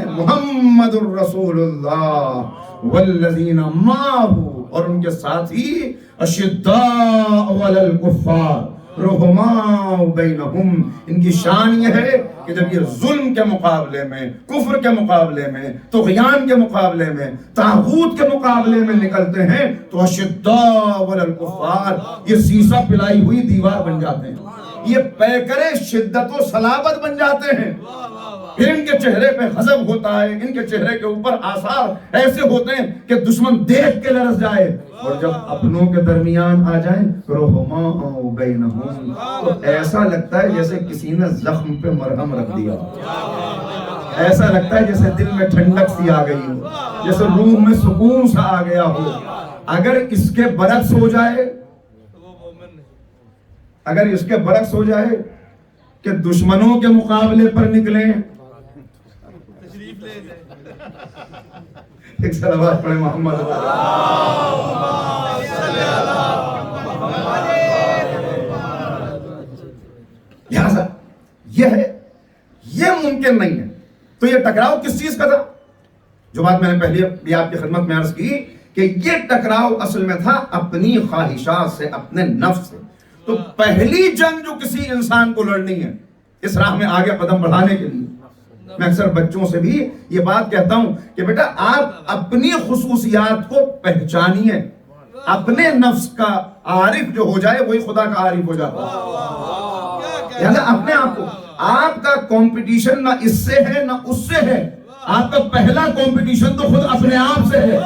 محمد الرسول اللہ والذین معہ، اور ان کے ساتھی اشداء علی الکفار رحماء بینہم. ان کی شان یہ ہے کہ جب یہ ظلم کے مقابلے میں، کفر کے مقابلے میں، طغیان کے مقابلے میں، طاغوت کے مقابلے میں نکلتے ہیں تو اشداء علی الکفار یہ سیسا پلائی ہوئی دیوار بن جاتے ہیں، یہ پیکرے شدت و صلابت بن جاتے ہیں. پھر ان کے چہرے پہ غضب ہوتا ہے، ان کے چہرے کے اوپر آثار ایسے ہوتے ہیں کہ دشمن دیکھ کے لرز جائے. اور جب اپنوں کے درمیان آ جائیں رحماء بینہم تو ایسا لگتا ہے جیسے کسی نے زخم پہ مرہم رکھ دیا، ایسا لگتا ہے جیسے دل میں ٹھنڈک سی آ گئی ہو، جیسے روح میں سکون سا آ گیا ہو. اگر اس کے برعکس ہو جائے، اگر اس کے برعکس ہو جائے کہ دشمنوں کے مقابلے پر نکلیں، ایک صلوات پڑھیں محمد. لہذا یہ ہے، یہ ممکن نہیں ہے. تو یہ ٹکراؤ کس چیز کا تھا؟ جو بات میں نے پہلے بھی آپ کی خدمت میں عرض کی کہ یہ ٹکراؤ اصل میں تھا اپنی خواہشات سے، اپنے نفس سے. تو پہلی جنگ جو کسی انسان کو لڑنی ہے اس راہ میں آگے قدم بڑھانے کے لیے، میں اکثر بچوں سے بھی یہ بات کہتا ہوں کہ بیٹا آپ اپنی خصوصیات کو پہچانیے. اپنے نفس کا عارف جو ہو جائے وہی خدا کا عارف ہو جاتا ہے. یعنی اپنے آپ کو، آپ کا کمپٹیشن نہ اس سے ہے نہ اس سے ہے، آپ کا پہلا کمپٹیشن تو خود اپنے آپ سے ہے.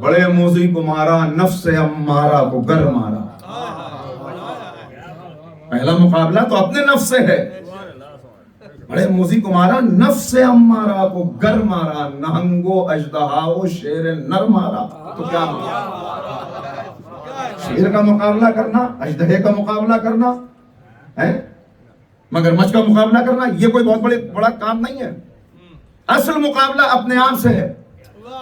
بڑے موذی کو مارا نفس امارہ کو گر مارا. پہلا مقابلہ تو اپنے نفس سے ہے. بڑے موذی کو مارا نفس امارہ کو گر مارا, نہنگو اژدہاؤ شیر نر مارا. تو کیا شیر کا مقابلہ کرنا, اژدہے کا مقابلہ کرنا ہے, مگر مچھ کا مقابلہ کرنا, یہ کوئی بہت بڑا کام نہیں ہے. اصل مقابلہ اپنے آپ سے ہے.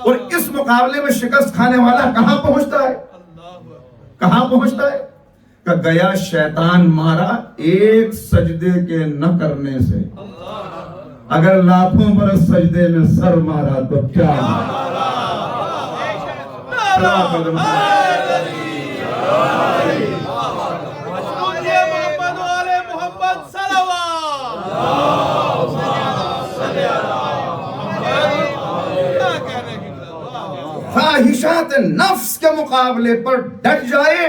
اور اس مقابلے میں شکست کھانے والا کہاں پہنچتا ہے؟ کہاں پہنچتا ہے؟ کہ گیا شیطان مارا ایک سجدے کے نہ کرنے سے. اگر لاکھوں برس سجدے میں سر مارا تو کیا خواہشات نفس کے مقابلے پر ڈٹ جائے,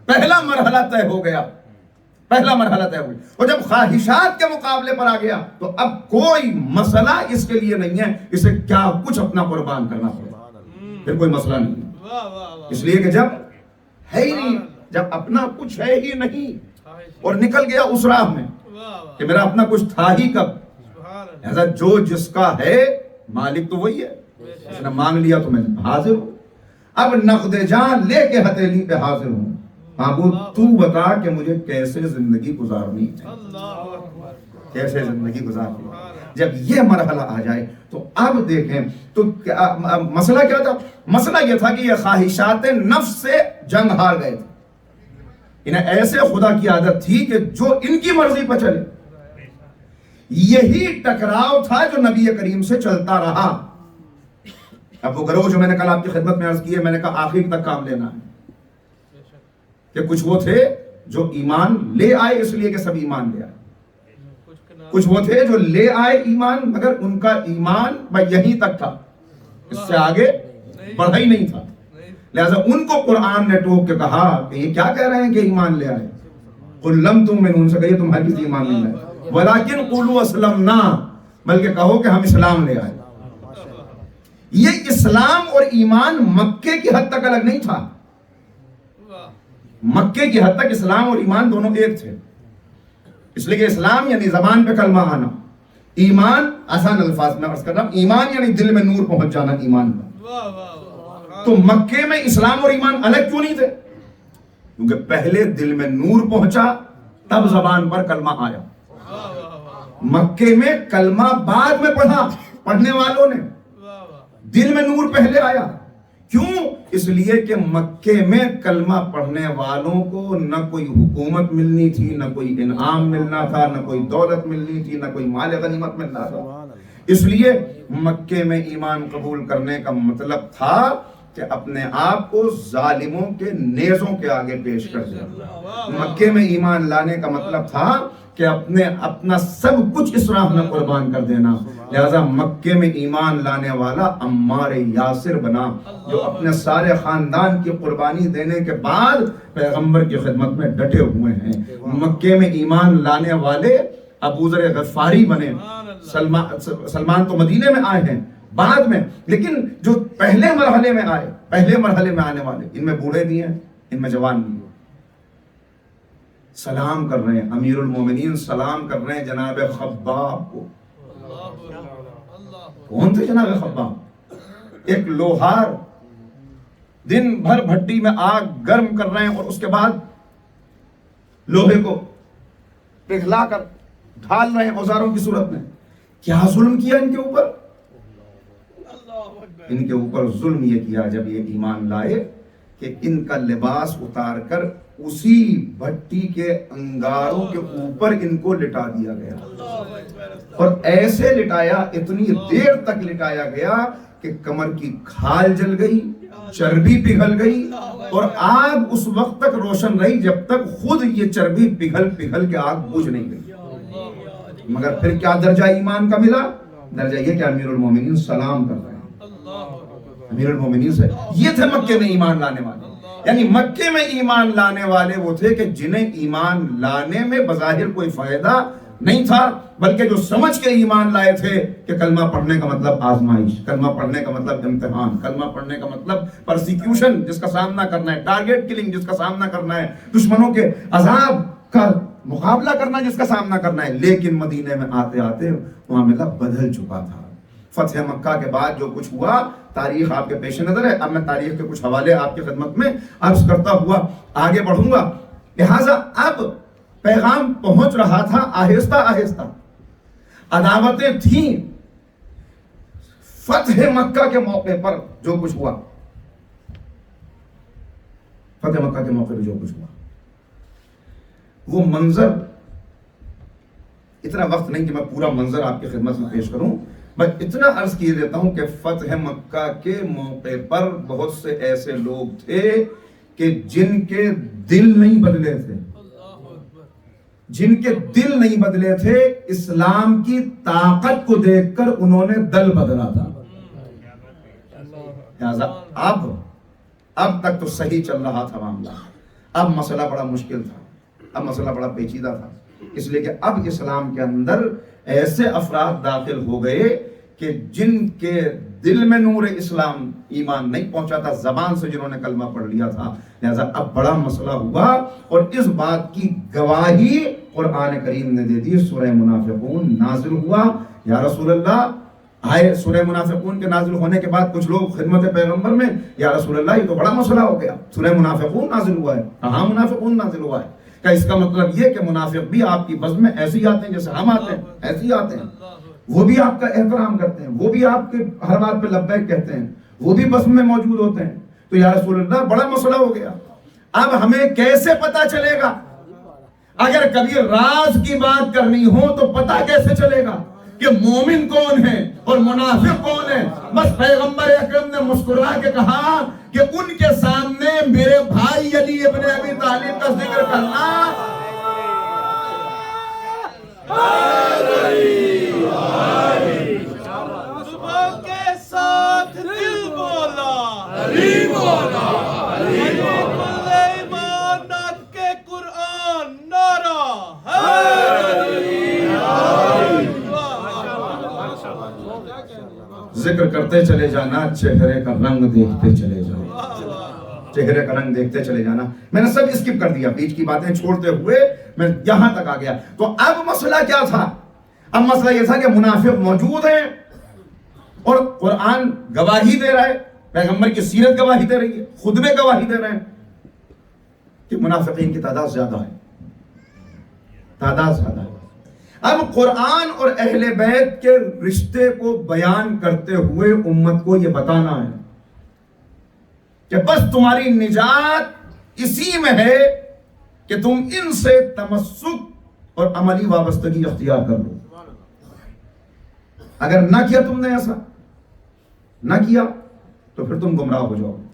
پہلا مرحلہ طے ہو گیا. پہلا مرحلہ طے ہو گیا. اور جب خواہشات کے مقابلے پر آ گیا تو اب کوئی مسئلہ اس کے لیے نہیں ہے اسے کیا کچھ اپنا قربان کرنا پڑے, پھر کوئی مسئلہ نہیں ہے. اس لیے کہ جب ہے ہی نہیں, جب اپنا کچھ ہے ہی نہیں اور نکل گیا اس راہ میں کہ میرا اپنا کچھ تھا ہی کب, ایسا جو جس کا ہے مالک تو وہی ہے. اس نے مانگ لیا تو میں حاضر ہوں. اب نقد جان لے کے ہتھیلی پہ حاضر ہوں. معبود تو بتا کہ مجھے کیسے زندگی گزارنی ہے, کیسے زندگی گزارنی ہے. جب یہ مرحلہ آ جائے تو اب دیکھیں تو مسئلہ کیا تھا؟ مسئلہ یہ تھا کہ یہ خواہشات نفس سے جنگ ہار گئے تھے. انہیں ایسے خدا کی عادت تھی کہ جو ان کی مرضی پر چلے. یہی ٹکراؤ تھا جو نبی کریم سے چلتا رہا. اب وہ گروہ جو میں نے کل آپ کی خدمت میں عرض کی ہے, میں نے کہا آخر تک کام لینا ہے. کہ کچھ وہ تھے جو ایمان لے آئے اس لیے کہ سب ایمان لے آئے, کچھ وہ تھے جو لے آئے ایمان مگر ان کا ایمان بھائی یہیں تک تھا, اس سے آگے بڑھا ہی نہیں تھا. لہذا ان کو قرآن نے ٹوک کے کہا کہ یہ کیا کہہ رہے ہیں کہ ایمان لے آئے. قل لم تؤمنوا, ان سے کہیے تمہاری کسی ایمان نہیں لائے, ولکن قولوا اسلمنا, بلکہ کہو کہ ہم اسلام لے آئے. یہ اسلام اور ایمان مکے کی حد تک الگ نہیں تھا. مکے کی حد تک اسلام اور ایمان دونوں ایک تھے. اس لیے کہ اسلام یعنی زبان پہ کلمہ آنا, ایمان آسان الفاظ میں عرض کر رہا ہوں, ایمان یعنی دل میں نور پہنچ جانا ایمان کا. تو مکے میں اسلام اور ایمان الگ کیوں نہیں تھے؟ کیونکہ پہلے دل میں نور پہنچا تب زبان پر کلمہ آیا. مکے میں کلمہ بعد میں پڑھا پڑھنے والوں نے, دل میں نور پہلے آیا. کیوں؟ اس لیے کہ مکے میں کلمہ پڑھنے والوں کو نہ کوئی حکومت ملنی تھی, نہ کوئی انعام ملنا تھا, نہ کوئی دولت ملنی تھی, نہ کوئی مال غنیمت ملنا تھا. اس لیے مکے میں ایمان قبول کرنے کا مطلب تھا کہ اپنے آپ کو ظالموں کے نیزوں کے آگے پیش کر دیا. مکے میں ایمان لانے کا مطلب تھا کہ اپنا سب کچھ اس راہ میں قربان کر دینا. لہذا مکے میں ایمان لانے والا عمار یاسر بنا, جو اپنے سارے خاندان کی قربانی دینے کے بعد پیغمبر کی خدمت میں ڈٹے ہوئے ہیں. مکے میں ایمان لانے والے ابو ذر غفاری بنے. سلمان تو مدینے میں آئے ہیں بعد میں, لیکن جو پہلے مرحلے میں آئے, پہلے مرحلے میں آنے والے, ان میں بوڑھے بھی ہیں, ان میں جوان بھی ہیں. سلام کر رہے ہیں امیر المومنین, سلام کر رہے ہیں جناب خباب کو. کون تھے جناب خباب؟ ایک لوہار, دن بھر بھٹی میں آگ گرم کر رہے ہیں اور اس کے بعد لوہے کو پگھلا کر ڈھال رہے ہیں اوزاروں کی صورت میں. کیا ظلم کیا ان کے اوپر؟ ان کے اوپر ظلم یہ کیا جب یہ ایمان لائے کہ ان کا لباس اتار کر اسی بھٹی کے انگاروں کے اوپر ان کو لٹا دیا گیا, اور ایسے لٹایا, اتنی دیر تک لٹایا گیا کہ کمر کی کھال جل گئی, چربی پگھل گئی, اور آگ اس وقت تک روشن رہی جب تک خود یہ چربی پگھل کے آگ بجھ نہیں گئی. مگر پھر کیا درجہ ایمان کا ملا؟ درجہ یہ کہ امیر المومنین سلام کر رہے ہیں. امیر المومنین سے یہ تھے مکے میں ایمان لانے والے. یعنی مکے میں ایمان لانے والے وہ تھے کہ جنہیں ایمان لانے میں بظاہر کوئی فائدہ نہیں تھا، بلکہ جو سمجھ کے ایمان لائے تھے کہ کلمہ پڑھنے کا مطلب آزمائش، کلمہ پڑھنے کا مطلب امتحان، کلمہ پڑھنے کا مطلب پرسیکیوشن جس کا سامنا کرنا ہے، ٹارگیٹ کلنگ جس کا سامنا کرنا ہے، دشمنوں کے عذاب کا مقابلہ کرنا جس کا سامنا کرنا ہے۔ لیکن مدینے میں آتے آتے معاملہ بدل چکا تھا۔ فتح مکہ کے بعد جو کچھ ہوا، تاریخ آپ کے پیش نظر ہے۔ اب میں تاریخ کے کچھ حوالے آپ کی خدمت میں عرض کرتا ہوا آگے بڑھوں گا۔ لہٰذا اب پیغام پہنچ رہا تھا آہستہ آہستہ، عداوتیں تھیں۔ فتح مکہ کے موقع پر جو کچھ ہوا، فتح مکہ کے موقع پر جو کچھ ہوا، وہ منظر، اتنا وقت نہیں کہ میں پورا منظر آپ کی خدمت میں پیش کروں، میں اتنا عرض کیے دیتا ہوں کہ فتح مکہ کے موقع پر بہت سے ایسے لوگ تھے کہ جن کے دل نہیں بدلے تھے، جن کے دل نہیں بدلے تھے، اسلام کی طاقت کو دیکھ کر انہوں نے دل بدلا تھا۔ لہذا اب تک تو صحیح چل رہا تھا معاملہ، اب مسئلہ بڑا مشکل تھا، اب مسئلہ بڑا پیچیدہ تھا، اس لیے کہ اب اسلام کے اندر ایسے افراد داخل ہو گئے کہ جن کے دل میں نور اسلام ایمان نہیں پہنچا تھا، زبان سے جنہوں نے کلمہ پڑھ لیا تھا۔ لہذا اب بڑا مسئلہ ہوا، اور اس بات کی گواہی قرآن کریم نے دے دی۔ سورہ منافقون نازل ہوا، یا رسول اللہ آئے، سورہ منافقون کے نازل ہونے کے بعد کچھ لوگ خدمت پیغمبر میں، یا رسول اللہ یہ تو بڑا مسئلہ ہو گیا، سورہ منافقون نازل ہوا ہے، کہاں منافقون نازل ہوا ہے؟ کہ اس کا مطلب یہ کہ منافق بھی آپ کی بزم میں ایسے ہی آتے ہیں جیسے ہم آتے ہیں، ایسے ہی آتے ہیں، وہ بھی آپ کا احترام کرتے ہیں، وہ بھی آپ کے ہر بات پہ لبیک کہتے ہیں، وہ بھی بزم میں موجود ہوتے ہیں۔ تو یا رسول اللہ بڑا مسئلہ ہو گیا، اب ہمیں کیسے پتا چلے گا؟ اگر کبھی راز کی بات کرنی ہو تو پتا کیسے چلے گا کہ مومن کون ہے اور منافق کون ہے؟ بس پیغمبر اکرم نے مسکرا کے کہا کہ ان کے سامنے میرے بھائی علی ابن ابی طالب کا ذکر کرنا، زبان کے ساتھ دل بولا، علی مولا، علی مولا، ایمانات کے قرآن نعرہ ذکر کرتے چلے جانا، چہرے کا رنگ دیکھتے چلے جانا، چہرے کا رنگ دیکھتے چلے جانا۔ میں نے سب اسکپ کر دیا، بیچ کی باتیں چھوڑتے ہوئے میں یہاں تک آ گیا۔ تو اب مسئلہ کیا تھا؟ اب مسئلہ یہ تھا کہ منافق موجود ہیں اور قرآن گواہی دے رہا ہے، پیغمبر کی سیرت گواہی دے رہی ہے، خطبے گواہی دے رہے ہیں کہ منافقین کی تعداد زیادہ ہے، تعداد زیادہ ہے۔ اب قرآن اور اہل بیت کے رشتے کو بیان کرتے ہوئے امت کو یہ بتانا ہے کہ بس تمہاری نجات اسی میں ہے کہ تم ان سے تمسک اور عملی وابستگی اختیار کر لو۔ اگر نہ کیا تم نے ایسا، نہ کیا تو پھر تم گمراہ ہو جاؤ گے،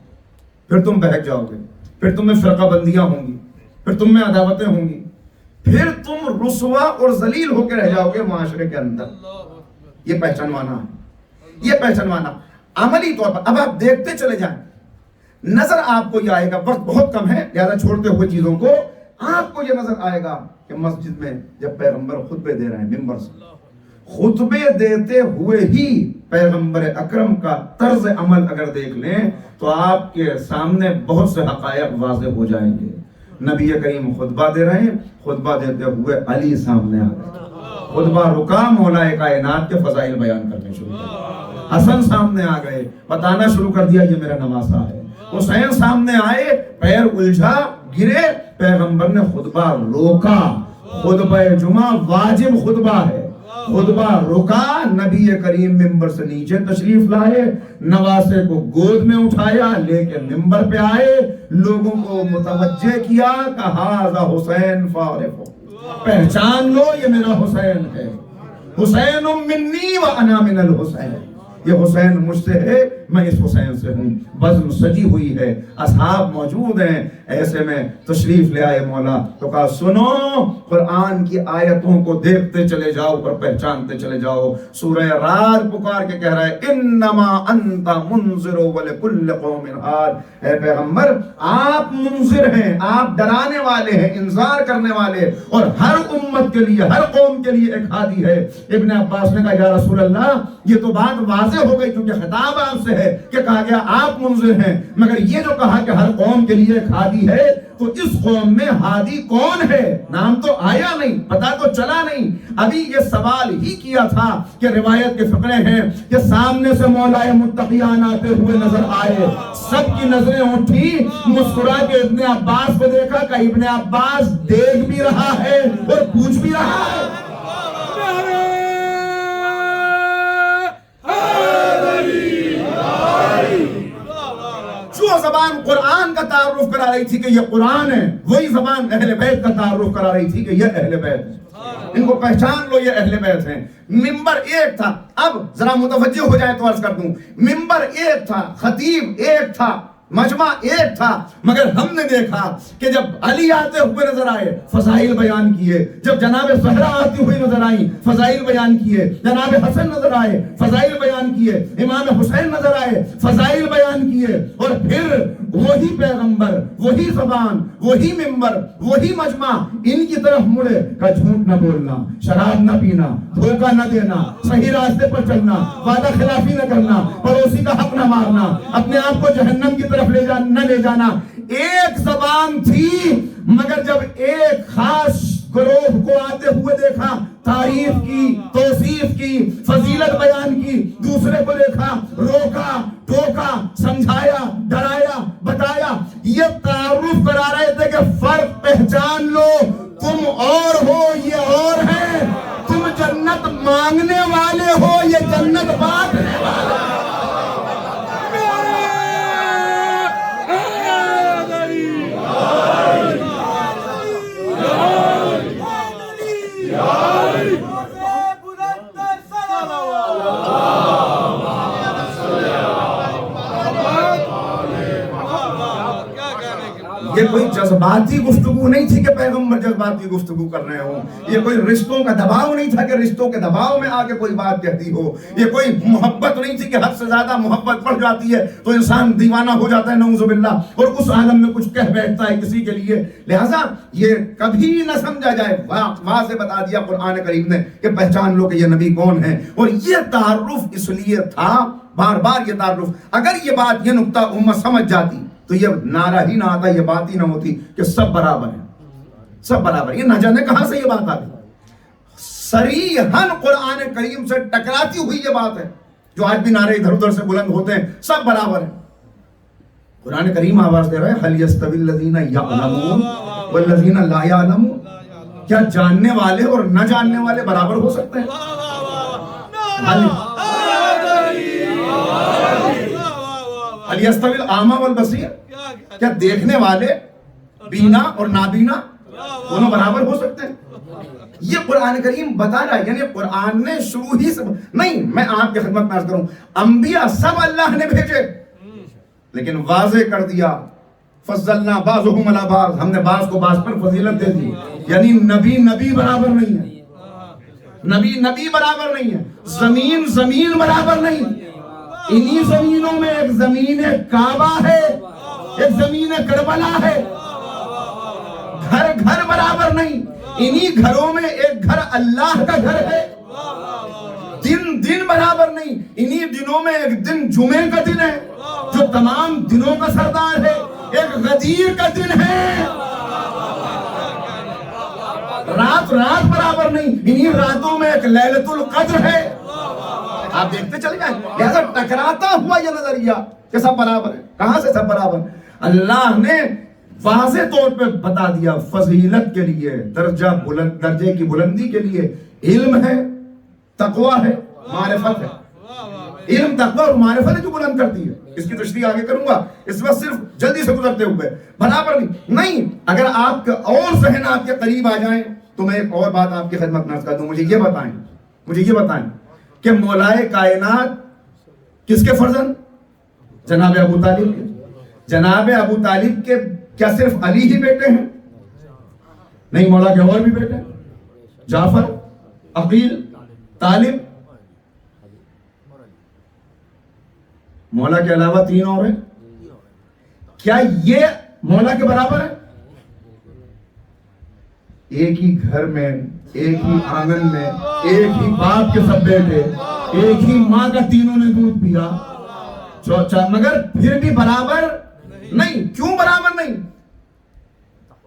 پھر تم بہک جاؤ گے، پھر تم میں فرقہ بندیاں ہوں گی، پھر تم میں عداوتیں ہوں گی، پھر تم رسوا اور ذلیل ہو کے رہ جاؤ گے معاشرے کے اندر۔ یہ پہچانوانا ہے، یہ پہچانوانا عملی طور پر۔ اب آپ دیکھتے چلے جائیں، نظر آپ کو یہ آئے گا، وقت بہت کم ہے لہذا چھوڑتے ہوئے چیزوں کو، آپ کو یہ نظر آئے گا کہ مسجد میں جب پیغمبر خطبے دے رہے ہیں ممبر سے، خطبے دیتے ہوئے ہی پیغمبر اکرم کا طرز عمل اگر دیکھ لیں تو آپ کے سامنے بہت سے حقائق واضح ہو جائیں گے۔ نبی کریم خطبہ دے رہے ہیں، خطبہ دیتے ہوئے علی سامنے آ گئے، خطبہ رکا، مولا کائنات کے فضائل بیان کرنے شروع کر، حسن سامنے آ گئے، بتانا شروع کر دیا یہ میرا نواسا ہے، حسین سامنے آئے، پیر الجھا، گرے، پیغمبر نے خطبہ روکا۔ خطبہ جمعہ واجب خطبہ ہے، خطبہ رکا، نبی کریم ممبر سے نیچے تشریف لائے، نواسے کو گود میں اٹھایا، لے کے ممبر پہ آئے، لوگوں کو متوجہ کیا کہ ھذا حسین فاعرف، پہچان لو یہ میرا حسین ہے، حسین منی وانا من الحسین، یہ حسین مجھ سے ہے، میں اس حسین سے ہوں. بزم سجی ہوئی ہے, اصحاب موجود ہیں, ایسے میں تشریف لے آئے مولا تو کہا سنو قرآن کی آیتوں کو دیکھتے چلے جاؤ اور پہچانتے چلے جاؤ. سورہ رعد پکار کے کہہ رہا ہے انما انت منذر ولکل قوم ہاد. اے پیغمبر آپ منذر ہیں, آپ ڈرانے والے ہیں, انذار کرنے والے, اور ہر امت کے لیے, ہر قوم کے لیے ایک ہادی ہے. ابن عباس نے کہا یا رسول اللہ یہ تو بات واضح ہو گئی کیونکہ خطاب آپ سے ہے کہ کہا گیا آپ منذر ہیں, مگر یہ جو کہا کہ ہر قوم کے لیے ایک ہادی ہے تو اس قوم میں ہادی کون ہے؟ نام تو آیا نہیں, پتا تو چلا نہیں. ابھی یہ سوال ہی کیا تھا کہ روایت کے فقرے ہیں کہ سامنے سے مولائے متقیان آتے ہوئے نظر آئے, سب کی نظریں اٹھی, مسکرا کے ابن عباس کو دیکھا کہ ابن عباس دیکھ بھی رہا ہے اور پوچھ بھی رہا ہے. جو زبان قرآن کا تعارف کرا رہی تھی کہ یہ قرآن ہے, وہی زبان اہل بیت کا تعارف کرا رہی تھی کہ یہ اہل بیت ہے. ان کو پہچان لو, یہ اہل بیت ہیں. منبر ایک تھا, اب ذرا متوجہ ہو جائے تو عرض کر دوں, منبر ایک تھا, خطیب ایک تھا, مجمع ایک تھا, مگر ہم نے دیکھا کہ جب علی آتے ہوئے نظر آئے فضائل بیان کیے, جب جناب زہرا آتی ہوئی نظر آئیں فضائل بیان کیے, جناب حسن نظر آئے فضائل بیان کیے, امام حسین نظر آئے فضائل بیان کیے, اور پھر وہی پیغمبر, وہی زبان, وہی منبر, وہی مجمع ان کی طرف مڑے کہ جھوٹ نہ بولنا, شراب نہ پینا, دھوکہ نہ دینا, صحیح راستے پر چلنا, وعدہ خلافی نہ کرنا, پڑوسی کا حق نہ مارنا, اپنے آپ کو جہنم کی طرف نہ لے جانا. ایک زبان تھی, مگر جب ایک خاص گروہ کو آتے ہوئے دیکھا, تعریف کی, توصیف کی, فضیلت بیان کی, دوسرے کو دیکھا, روکا, ٹوکا, سمجھایا, ڈرایا, بتایا. یہ تعارف کرا رہے تھے کہ فرق پہچان لو, تم اور ہو, یہ اور ہے. تم جنت مانگنے والے ہو, یہ جنت بانٹنے والے. یہ کوئی جذباتی گفتگو نہیں تھی کہ پیغمبر جذباتی گفتگو کر رہے ہوں, یہ کوئی رشتوں کا دباؤ نہیں تھا کہ رشتوں کے دباؤ میں آگے کوئی بات کہتی ہو, یہ کوئی محبت نہیں تھی کہ حد سے زیادہ محبت بڑھ جاتی ہے تو انسان دیوانہ ہو جاتا ہے نعوذ باللہ, اور اس عالم میں کچھ کہہ بیٹھتا ہے کسی کے لیے. لہٰذا یہ کبھی نہ سمجھا جائے, واضح بتا دیا قرآن کریم نے کہ پہچان لو کہ یہ نبی کون ہے. اور یہ تعارف اس لیے تھا, بار بار یہ تعارف, اگر یہ بات, یہ نقطہ امت سمجھ جاتی تو یہ نعرہ ہی نہ آتا, یہ بات ہی نہ ہوتی کہ سب برابر ہیں, سب برابر. یہ نہ جانے کہاں سے یہ بات آتی, صریحاً قرآن کریم سے ٹکراتی ہوئی یہ بات ہے جو آج بھی نعرے ادھر ادھر سے بلند ہوتے ہیں, سب برابر ہیں. قرآن کریم آواز دے رہا ہے هل يستوي الذين يعلمون والذين لا يعلمون. کیا جاننے والے اور نہ جاننے والے برابر ہو سکتے ہیں؟ هل يستوي الأعمى والبصير, کیا دیکھنے والے, بینا اور نابینا دونوں برابر ہو سکتے ہیں؟ یہ قرآن کریم بتا رہا ہے. یعنی قرآن نے شروع ہی سے نہیں, میں آپ کی خدمت میں عرض کروں, انبیاء سب اللہ نے بھیجے, لیکن واضح کر دیا فضلنا بعضهم علی بعض, ہم نے بعض کو بعض پر فضیلت دے دی. یعنی نبی برابر نہیں ہے, نبی برابر نہیں ہے, زمین برابر نہیں. انہی زمینوں میں ایک زمین کعبہ ہے, ایک زمین کربلا ہے. گھر برابر نہیں, انہی گھروں میں ایک گھر اللہ کا گھر ہے. دن برابر نہیں, انہی دنوں میں ایک دن جمعے کا دن ہے جو تمام دنوں کا سردار ہے. ایک غدیر کا دن ہے. رات برابر نہیں, انہی راتوں میں ایک لیلۃ القدر ہے. آپ دیکھتے چلے جائیں. لہذا ٹکراتا ہوا یہ نظریہ کہ سب برابر ہے, کہاں سے سب برابر؟ اللہ نے واضح طور پہ بتا دیا فضیلت کے لیے, درجے کی بلندی کے لیے علم ہے, تقوی ہے, معرفت ہے. علم, تقوی اور معرفت ہے جو بلند کرتی ہے. اس کی تشریح آگے کروں گا, اس وقت صرف جلدی سے گزرتے ہوئے برابر نہیں. اگر آپ کا اور ذہن آپ کے قریب آ جائیں تو میں ایک اور بات آپ کی خدمت میں عرض کر دوں. مجھے یہ بتائیں کہ مولائے کائنات کس کے فرزند؟ جناب ابو طالب کے. جناب ابو طالب کے کیا صرف علی ہی بیٹے ہیں؟ نہیں، مولا کے اور بھی بیٹے ہیں. جعفر، عقیل، طالب. مولا کے علاوہ 3 اور ہیں. کیا یہ مولا کے برابر ہے؟ ایک ہی گھر میں، ایک ہی آنگن میں، ایک ہی باپ کے سب بیٹے، ایک ہی ماں کا تینوں نے دودھ پیا، مگر پھر بھی برابر نہیں. کیوں برابر نہیں؟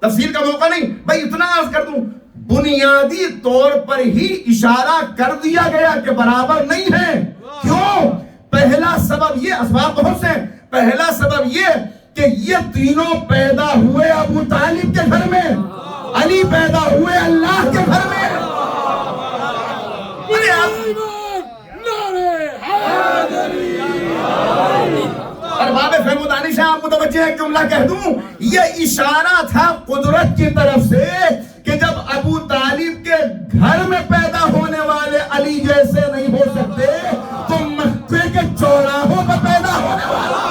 تفصیل کا موقع نہیں. بھائی اتنا عرض کر دوں، بنیادی طور پر ہی اشارہ کر دیا گیا کہ برابر نہیں ہے. کیوں؟ پہلا سبب یہ، اسباب بہت سے ہیں. پہلا سبب یہ کہ یہ تینوں پیدا ہوئے ابو طالب کے گھر میں، علی پیدا ہوئے اللہ کے گھر میں. ارباب فرمودانی سے آپ متوجہ ہے، جملہ کہہ دوں، یہ اشارہ تھا قدرت کی طرف سے کہ جب ابو طالب کے گھر میں پیدا ہونے والے علی جیسے نہیں ہو سکتے تو مکے کے چوراہوں پر پیدا ہونے والے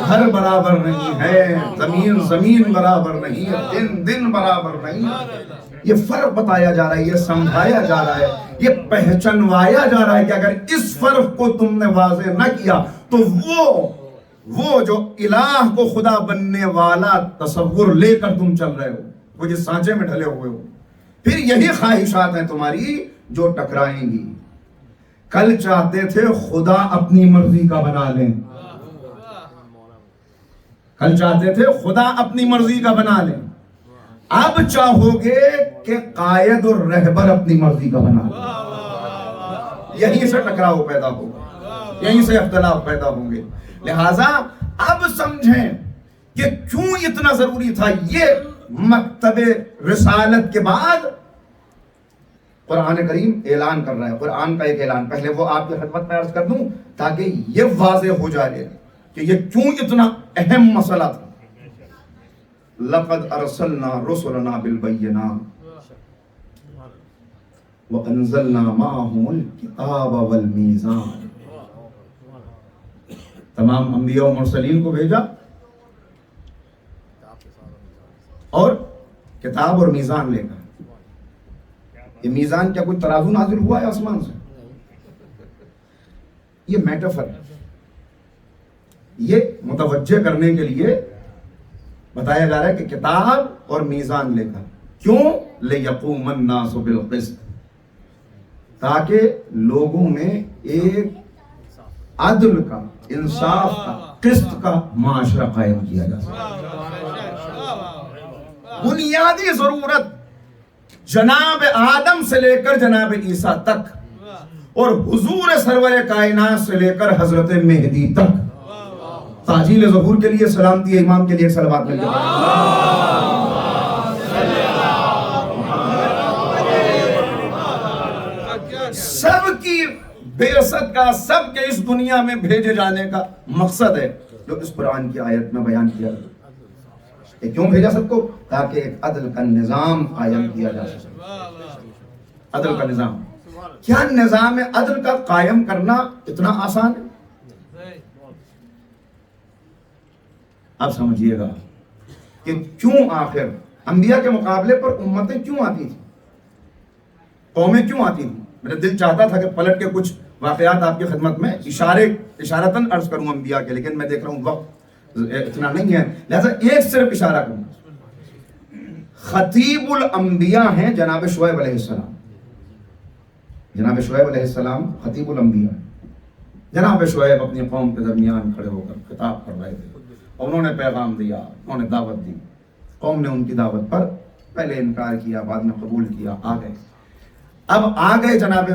گھر برابر نہیں ہے، زمین برابر نہیں ہے، دن برابر نہیں ہے. یہ فرق بتایا جا رہا ہے، یہ سمجھایا جا رہا ہے، یہ پہچنوایا جا رہا ہے کہ اگر اس فرق کو تم نے واضح نہ کیا تو وہ جو الہ کو خدا بننے والا تصور لے کر تم چل رہے ہو، وہ جس سانچے میں ڈھلے ہوئے ہو، پھر یہی خواہشات ہیں تمہاری جو ٹکرائیں گی. کل چاہتے تھے خدا اپنی مرضی کا بنا لیں، کل چاہتے تھے خدا اپنی مرضی کا بنا لیں، اب چاہو گے کہ قائد اور رہبر اپنی مرضی کا بنا لیں. یہیں سے ٹکراؤ پیدا ہوگا، یہیں سے اختلاف پیدا ہوں گے. لہٰذا اب سمجھیں کہ کیوں اتنا ضروری تھا. یہ مکتب رسالت کے بعد قرآن کریم اعلان کر رہا ہے، قرآن کا ایک اعلان. پہلے وہ آپ کی خدمت میں عرض کر دوں تاکہ یہ واضح ہو جائے کہ یہ کیوں اتنا اہم مسئلہ تھا. لقد ارسلنا رسلنا بالبینات وانزلنا معهم الکتاب والمیزان. تمام انبیاء و مرسلین کو بھیجا اور کتاب اور میزان لے کر. یہ میزان کیا کوئی ترازو نازل ہوا ہے آسمان سے؟ یہ میٹافر ہے. یہ متوجہ کرنے کے لیے بتایا جا رہا ہے کہ کتاب اور میزان لے کر. کیوں؟ لِيَقُومَ النَّاسُ بِالْقِسْطِ، تاکہ لوگوں میں ایک عدل کا، انصاف کا، قسط کا معاشرہ قائم کیا جا سکے. بنیادی ضرورت جناب آدم سے لے کر جناب عیسیٰ تک اور حضور سرور کائنات سے لے کر حضرت مہدی تک تاجیل ظہور کے لیے سلامتی امام کے لیے ایک صلوات مل جائے. سب کی بعثت کا، سب کے اس دنیا میں بھیجے جانے کا مقصد ہے جو اس قرآن کی آیت میں بیان کیا ہے. یہ کیوں بھیجا سب کو؟ تاکہ ایک عدل کا نظام قائم کیا جا سکے. عدل کا نظام. کیا نظام عدل کا قائم کرنا اتنا آسان ہے؟ اب سمجھیے گا کہ کیوں آخر انبیاء کے مقابلے پر امتیں کیوں آتی تھیں، قومیں کیوں آتی تھیں. میرا دل چاہتا تھا کہ پلٹ کے کچھ واقعات آپ کی خدمت میں اشارتاً عرض کروں انبیاء کے، لیکن میں دیکھ رہا ہوں وقت اتنا نہیں ہے، لہذا ایک صرف اشارہ کروں. خطیب الانبیاء ہیں جناب شعیب علیہ السلام. جناب شعیب علیہ السلام خطیب الانبیاء. جناب شعیب اپنی قوم کے درمیان کھڑے ہو کر خطاب کر رہے تھے، انہوں نے پیغام دیا، انہوں نے دعوت دی. قوم نے ان کی دعوت پر پہلے انکار کیا، بعد میں قبول کیا، آ گئے. اب آ گئے جناب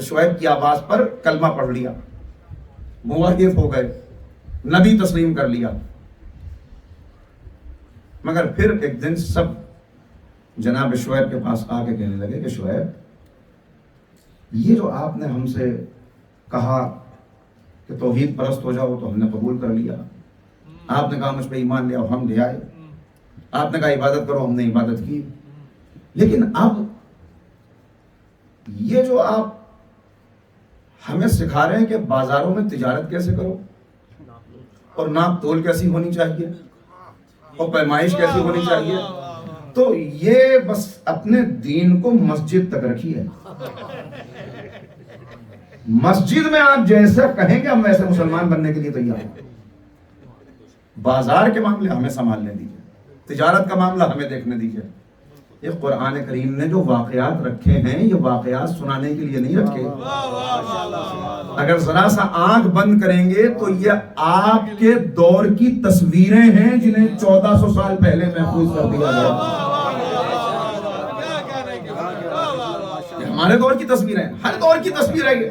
شعیب کی آواز پر کلمہ پڑھ لیا، موحد ہو گئے، نبی تسلیم کر لیا. مگر پھر ایک دن سب جناب شعیب کے پاس آ کے کہنے لگے کہ شعیب یہ جو آپ نے ہم سے کہا کہ توحید پرست ہو جاؤ تو ہم نے قبول کر لیا، آپ نے کہا مجھ پہ ایمان لے آؤ، ہم لے آئے، آپ نے کہا عبادت کرو، ہم نے عبادت کی، لیکن اب یہ جو آپ ہمیں سکھا رہے ہیں کہ بازاروں میں تجارت کیسے کرو اور ناپ تول کیسی ہونی چاہیے اور پیمائش کیسی ہونی چاہیے، تو یہ بس اپنے دین کو مسجد تک رکھیے. مسجد میں آپ جیسا کہیں گے ہم ویسے مسلمان بننے کے لیے تیار ہیں. بازار کے معاملے ہمیں سنبھالنے دیجیے، تجارت کا معاملہ ہمیں دیکھنے دیجیے. یہ قرآن کریم نے جو واقعات رکھے ہیں یہ واقعات سنانے کے لیے نہیں رکھے. اگر ذرا سا آنکھ بند کریں گے تو یہ آپ کے دور کی تصویریں ہیں جنہیں 1400 سال پہلے محفوظ کر دیا گیا. یہ ہمارے دور کی تصویریں، ہر دور کی تصویر ہے یہ.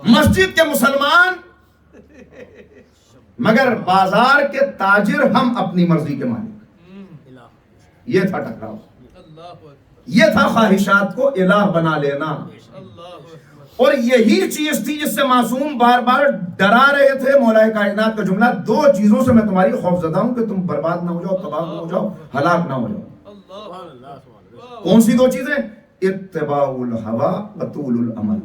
مسجد کے مسلمان مگر بازار کے تاجر، ہم اپنی مرضی کے مالک. یہ تھا ٹکراؤ، یہ تھا خواہشات کو الہ بنا لینا. اور یہی چیز تھی جس سے معصوم بار بار ڈرا رہے تھے مولا کائنات کا جملہ، دو چیزوں سے میں تمہاری خوف زدہ ہوں کہ تم برباد نہ ہو جاؤ، تباہ نہ ہو جاؤ، ہلاک نہ ہو جاؤ. کون سی دو چیزیں؟ اتباع الہوا و طول الامل.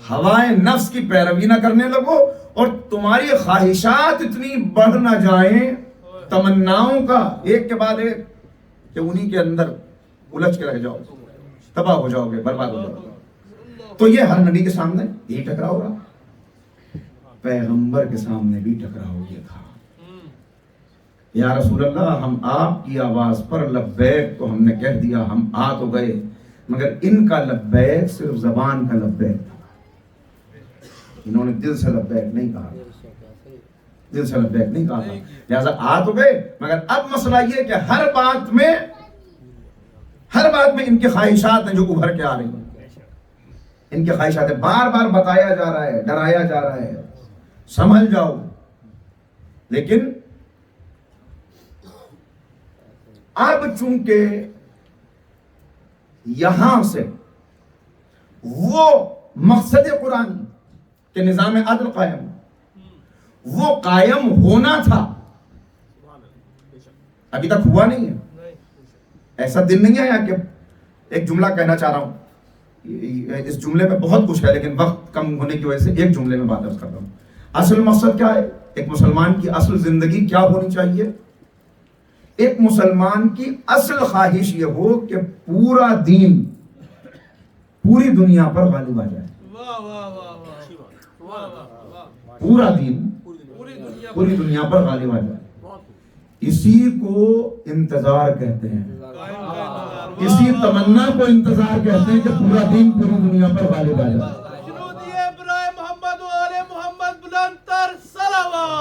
ہوائے نفس کی پیروی نہ کرنے لگو اور تمہاری خواہشات اتنی بڑھ نہ جائیں، تمناؤں کا ایک کے بعد ایک، کہ انہی کے اندر الجھ کے رہ جاؤ، تباہ ہو جاؤ گے، برباد ہو جاؤ گے. تو یہ ہر نبی کے سامنے یہی ٹکراؤ رہا، پیغمبر کے سامنے بھی ٹکراؤ یہ تھا. یا رسول اللہ، ہم آپ کی آواز پر لبیک تو ہم نے کہہ دیا، ہم آ تو گئے، مگر ان کا لبیک صرف زبان کا لبیک تھا. انہوں نے دل سے لبیک نہیں کہا، دل سے لبیک نہیں کہا تھا. لہذا آ تو گئے، مگر اب مسئلہ یہ کہ ہر بات میں ان کی خواہشات ہیں جو ابھر کے آ رہی ہیں. ان کی خواہشات ہیں، بار بار بتایا جا رہا ہے، ڈرایا جا رہا ہے، سنبھل جاؤ. لیکن اب چونکہ یہاں سے وہ مقصد قرآن کہ نظام عدل قائم، وہ قائم ہونا تھا، ابھی تک ہوا نہیں ہے. ایسا دن نہیں آیا کہ ایک جملہ کہنا چاہ رہا ہوں، اس جملے میں بہت کچھ ہے لیکن وقت کم ہونے کی وجہ سے ایک جملے میں بات عرض کر رہا ہوں. اصل مقصد کیا ہے؟ ایک مسلمان کی اصل زندگی کیا ہونی چاہیے؟ ایک مسلمان کی اصل خواہش یہ ہو کہ پورا دین پوری دنیا پر غالب آ جائے. پورا دین پوری دنیا پر غالب آ جائے. اسی کو انتظار کہتے ہیں، اسی تمنا کو انتظار کہتے ہیں کہ پورا دین پوری دنیا پر غالب آ جائے. محمد و آل محمد بلند تر صلوات.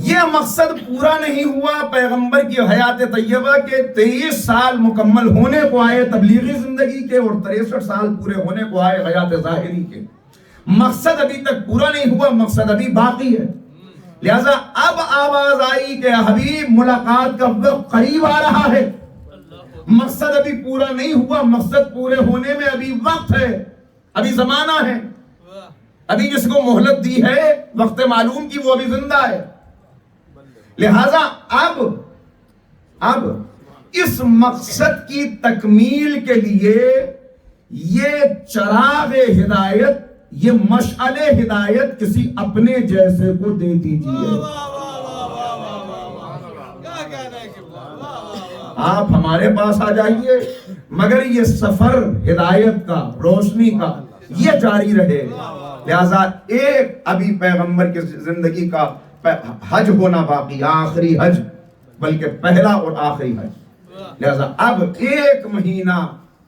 یہ مقصد پورا نہیں ہوا پیغمبر کی حیات طیبہ کے 23 سال مکمل ہونے کو آئے تبلیغی زندگی کے، اور 63 سال پورے ہونے کو آئے حیات ظاہری کے. مقصد ابھی تک پورا نہیں ہوا، مقصد ابھی باقی ہے. لہذا اب آواز آئی کہ حبیب ملاقات کا وقت قریب آ رہا ہے. مقصد ابھی پورا نہیں ہوا، مقصد پورے ہونے میں ابھی وقت ہے، ابھی زمانہ ہے. ابھی جس کو مہلت دی ہے وقت معلوم کی، وہ ابھی زندہ ہے. لہذا اب اس مقصد کی تکمیل کے لیے یہ چراغ ہدایت، یہ مشعل ہدایت کسی اپنے جیسے کو دے دیجیے. آپ ہمارے پاس آ جائیے، مگر یہ سفر ہدایت کا، روشنی کا، یہ جاری رہے. لہذا ایک ابھی پیغمبر کی زندگی کا حج ہونا باقی، آخری حج، بلکہ پہلا اور آخری حج. لہذا اب 1 مہینہ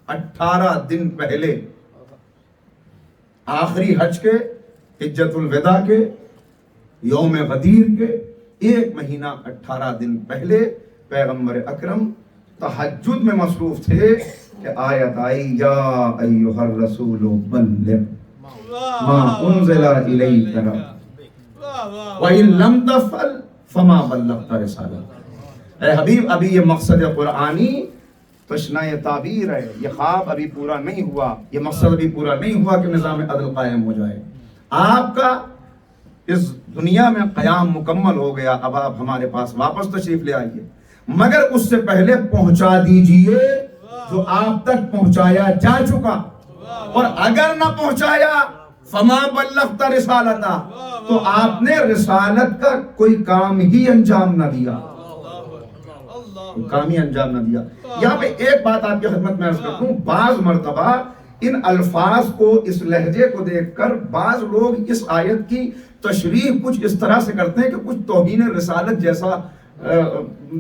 18 دن پہلے آخری حج کے، حجۃ الوداع کے، یوم غدیر کے 1 مہینہ 18 دن پہلے پیغمبر اکرم تہجد میں مصروف تھے کہ آیت آئی، یا ایھا الرسول بلغ ما انزل الیک وَإِن لَمْ تَفْعَلْ فما بلغت رسالت۔ اے حبیب ابھی یہ مقصد قرآنی تشنہ تعبیر ہے، یہ خواب ابھی پورا نہیں ہوا، یہ مقصد ابھی پورا نہیں ہوا کہ نظام عدل قائم ہو جائے۔ آپ کا اس دنیا میں قیام مکمل ہو گیا، اب آپ ہمارے پاس واپس تشریف لے آئیے، مگر اس سے پہلے پہنچا دیجئے جو آپ تک پہنچایا جا چکا، اور اگر نہ پہنچایا فما بلغت رسالتا، تو آپ نے رسالت کا کوئی کام ہی انجام نہ دیا، کام ہی انجام نہ دیا۔ یہاں پہ ایک بات آپ کی خدمت میں عرض کرتا ہوں، بعض مرتبہ ان الفاظ کو، اس لہجے کو دیکھ کر بعض لوگ اس آیت کی تشریح کچھ اس طرح سے کرتے ہیں کہ کچھ توہین رسالت جیسا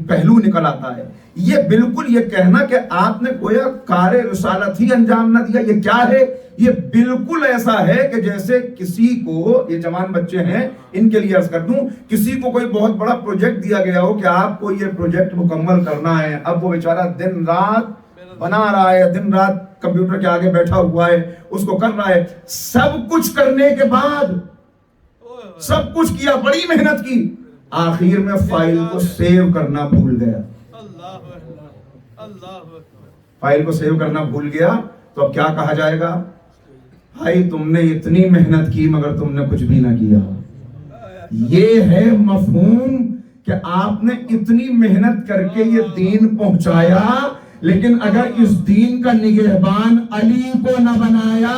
پہلو نکل آتا ہے۔ یہ بالکل یہ کہنا کہ آپ نے گویا کار رسالت ہی انجام نہ دیا، یہ کیا ہے؟ یہ بالکل ایسا ہے کہ جیسے کسی کو، یہ جوان بچے ہیں ان کے لیے عرض کر دوں، کسی کو کوئی بہت بڑا پروجیکٹ دیا گیا ہو کہ آپ کو یہ پروجیکٹ مکمل کرنا ہے، اب وہ بیچارہ دن رات بنا رہا ہے، دن رات کمپیوٹر کے آگے بیٹھا ہوا ہے، اس کو کر رہا ہے، سب کچھ کرنے کے بعد، سب کچھ کیا، بڑی محنت کی، آخر میں فائل کو سیو کرنا بھول گیا، فائل کو سیو کرنا بھول گیا، تو اب کیا کہا جائے گا؟ بھائی تم نے اتنی محنت کی مگر تم نے کچھ بھی نہ کیا۔ یہ ہے مفہوم کہ آپ نے اتنی محنت کر کے یہ دین پہنچایا، لیکن اگر اس دین کا نگہبان علی کو نہ بنایا،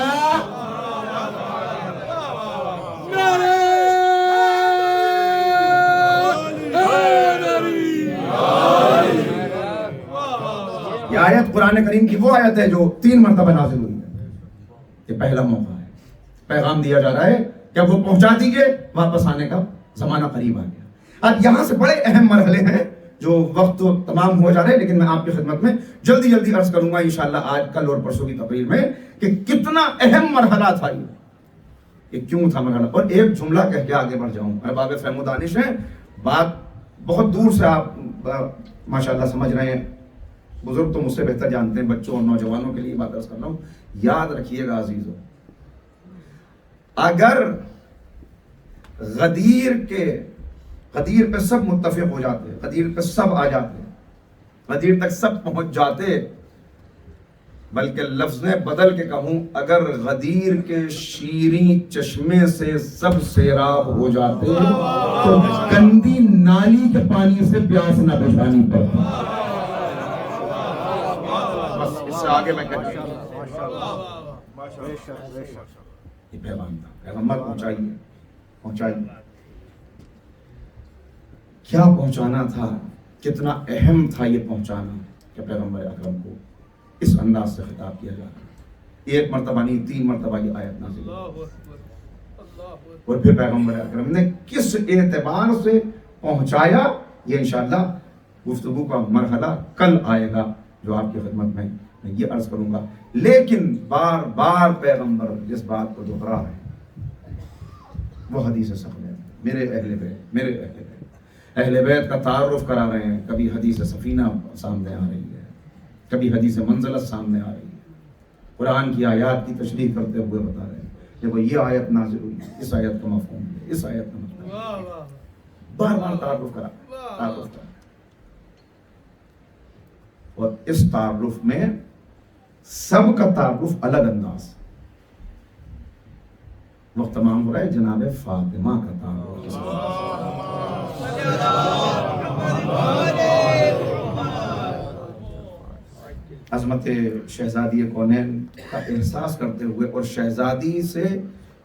یہ آیت قرآن کریم کی وہ آیت ہے جو 3 مرتبہ نازل ہوئی ہے۔ یہ پہلا موقع ہے، پیغام دیا جا رہا ہے کہ اب وہ پہنچا دیجئے، واپس آنے کا زمانہ قریب آ گیا۔ اب یہاں سے بڑے اہم مرحلے ہیں جو وقت تو تمام ہو جا رہے ہیں، لیکن میں آپ کی خدمت میں جلدی جلدی عرض کروں گا انشاءاللہ آج کل اور پرسوں کی تقریر میں کہ کتنا اہم مرحلہ تھا یہ کیوں تھا مرحلہ۔ اور ایک جملہ کہہ کے آگے بڑھ جاؤں، ارباب فہم و دانش ہیں، بات بہت دور سے آپ ماشاءاللہ سمجھ رہے ہیں، بزرگ تو مجھ سے بہتر جانتے ہیں، بچوں اور نوجوانوں کے لیے بات عرض کر رہا ہوں، یاد رکھیے گا عزیزو، اگر غدیر پہ سب متفق ہو جاتے، غدیر پہ سب آ جاتے، غدیر تک سب پہنچ جاتے، بلکہ لفظ میں بدل کے کہوں، اگر غدیر کے شیریں چشمے سے سب سیراب ہو جاتے تو گندی نالی کے پانی سے پیاس نہ بجھانی پڑتی۔ بس اس سے آگے میں کہتا ہوں، یہ پیغام تھا، پیغمبر پہنچائیے۔ کیا پہنچانا تھا، کتنا اہم تھا یہ پہنچانا کہ پیغمبر اکرم کو اس انداز سے خطاب کیا جا رہا ہے۔ 1 مرتبہ نہیں 3 مرتبہ یہ آیت نازل ہوئی، اور پھر پیغمبر اکرم نے کس اعتبار سے پہنچایا، یہ انشاءاللہ گفتگو کا مرحلہ کل آئے گا جو آپ کی خدمت میں یہ عرض کروں گا۔ لیکن بار بار پیغمبر جس بات کو دہرا رہے ہیں وہ حدیث سخن ہے، میرے اہل بیت اہل بیت کا تعارف کرا رہے ہیں، کبھی حدیث سفینہ سامنے آ رہی ہے، کبھی حدیث منزلت سامنے آ رہی ہے، قرآن کی آیات کی تشریح کرتے ہوئے بتا رہے ہیں دیکھو یہ آیت نازل ہوئی، اس آیت کا مفہوم ہے، اس آیت کا مطلب، بار بار تعارف کرا، اور اس تعارف میں سب کا تعارف الگ انداز، وقت تمام ہو رہا ہے، جناب فاطمہ کا تعارف عظمت شہزادی کونین کا احساس کرتے ہوئے اور شہزادی سے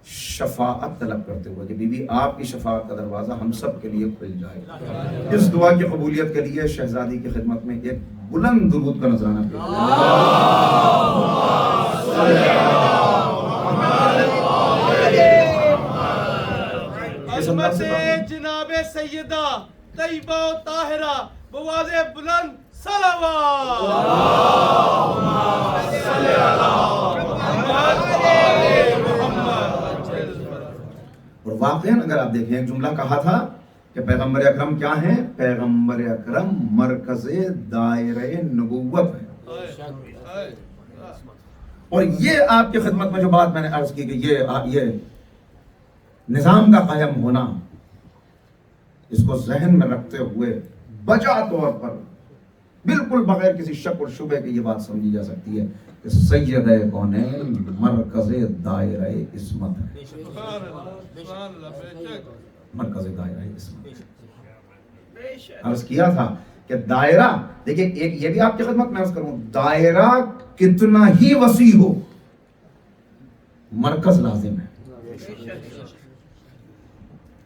شفاعت طلب کرتے ہوئے کہ بی بی آپ کی شفاعت کا دروازہ ہم سب کے لیے کھل جائے، اس دعا کی قبولیت کے لیے شہزادی کی خدمت میں ایک بلند درود کا نذرانہ پیش عظمت جناب سیدہ طیبہ و طاہرہ بواز بلند صلوات۔ اور واقعاً اگر آپ دیکھیں ایک جملہ کہا تھا کہ پیغمبر اکرم کیا ہیں؟ پیغمبر اکرم مرکز دائرہ نبوت ہے۔ اور یہ آپ کی خدمت میں جو بات میں نے عرض کی کہ یہ نظام کا قائم ہونا، اس کو ذہن میں رکھتے ہوئے بجا طور پر بالکل بغیر کسی شک اور شبہ کے یہ بات سمجھی جا سکتی ہے کہ سید کونین مرکز دائرہ عصمت ہے، مرکز دائرہ عصمت۔ عرض کیا تھا کہ دائرہ، دیکھیں ایک یہ بھی آپ کی خدمت میں عرض کروں، دائرہ کتنا ہی وسیع ہو مرکز لازم ہے۔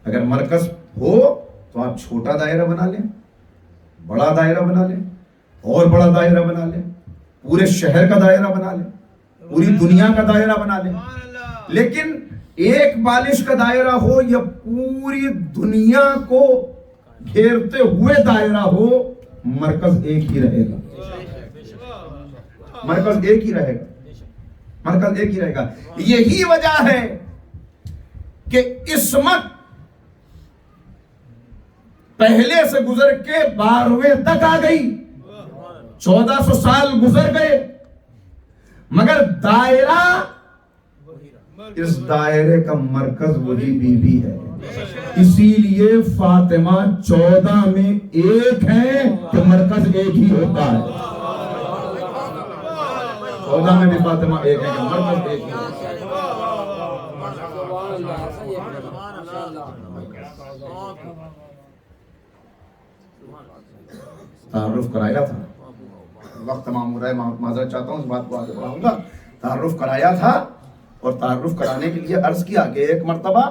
اگر مرکز ہو تو آپ چھوٹا دائرہ بنا لیں، بڑا دائرہ بنا لیں، اور بڑا دائرہ بنا لیں، پورے شہر کا دائرہ بنا لیں، پوری دنیا کا دائرہ بنا لیں، لیکن ایک بالش کا دائرہ ہو یا پوری دنیا کو گھیرتے ہوئے دائرہ ہو، مرکز ایک ہی رہے گا، مرکز ایک ہی رہے گا، مرکز ایک ہی رہے گا۔ یہی وجہ ہے کہ عصمت پہلے سے گزر کے 12ویں تک آ گئی، 1400 سال گزر گئے، مگر دائرہ، اس دائرے کا مرکز وہی بی بی ہے۔ اسی لیے فاطمہ 14 میں ایک ہے کہ مرکز ایک ہی ہوتا ہے، 14 میں بھی فاطمہ ایک ہے کہ مرکز ایک ہی ہوتا ہے۔ تعارف کرایا تھا، وقت تمام ہو رہا ہے، معذرت چاہتا ہوں، اس بات کو آگے بڑھاؤں گا۔ تعارف کرایا تھا، اور تعارف کرانے کے لیے عرض کیا کہ ایک مرتبہ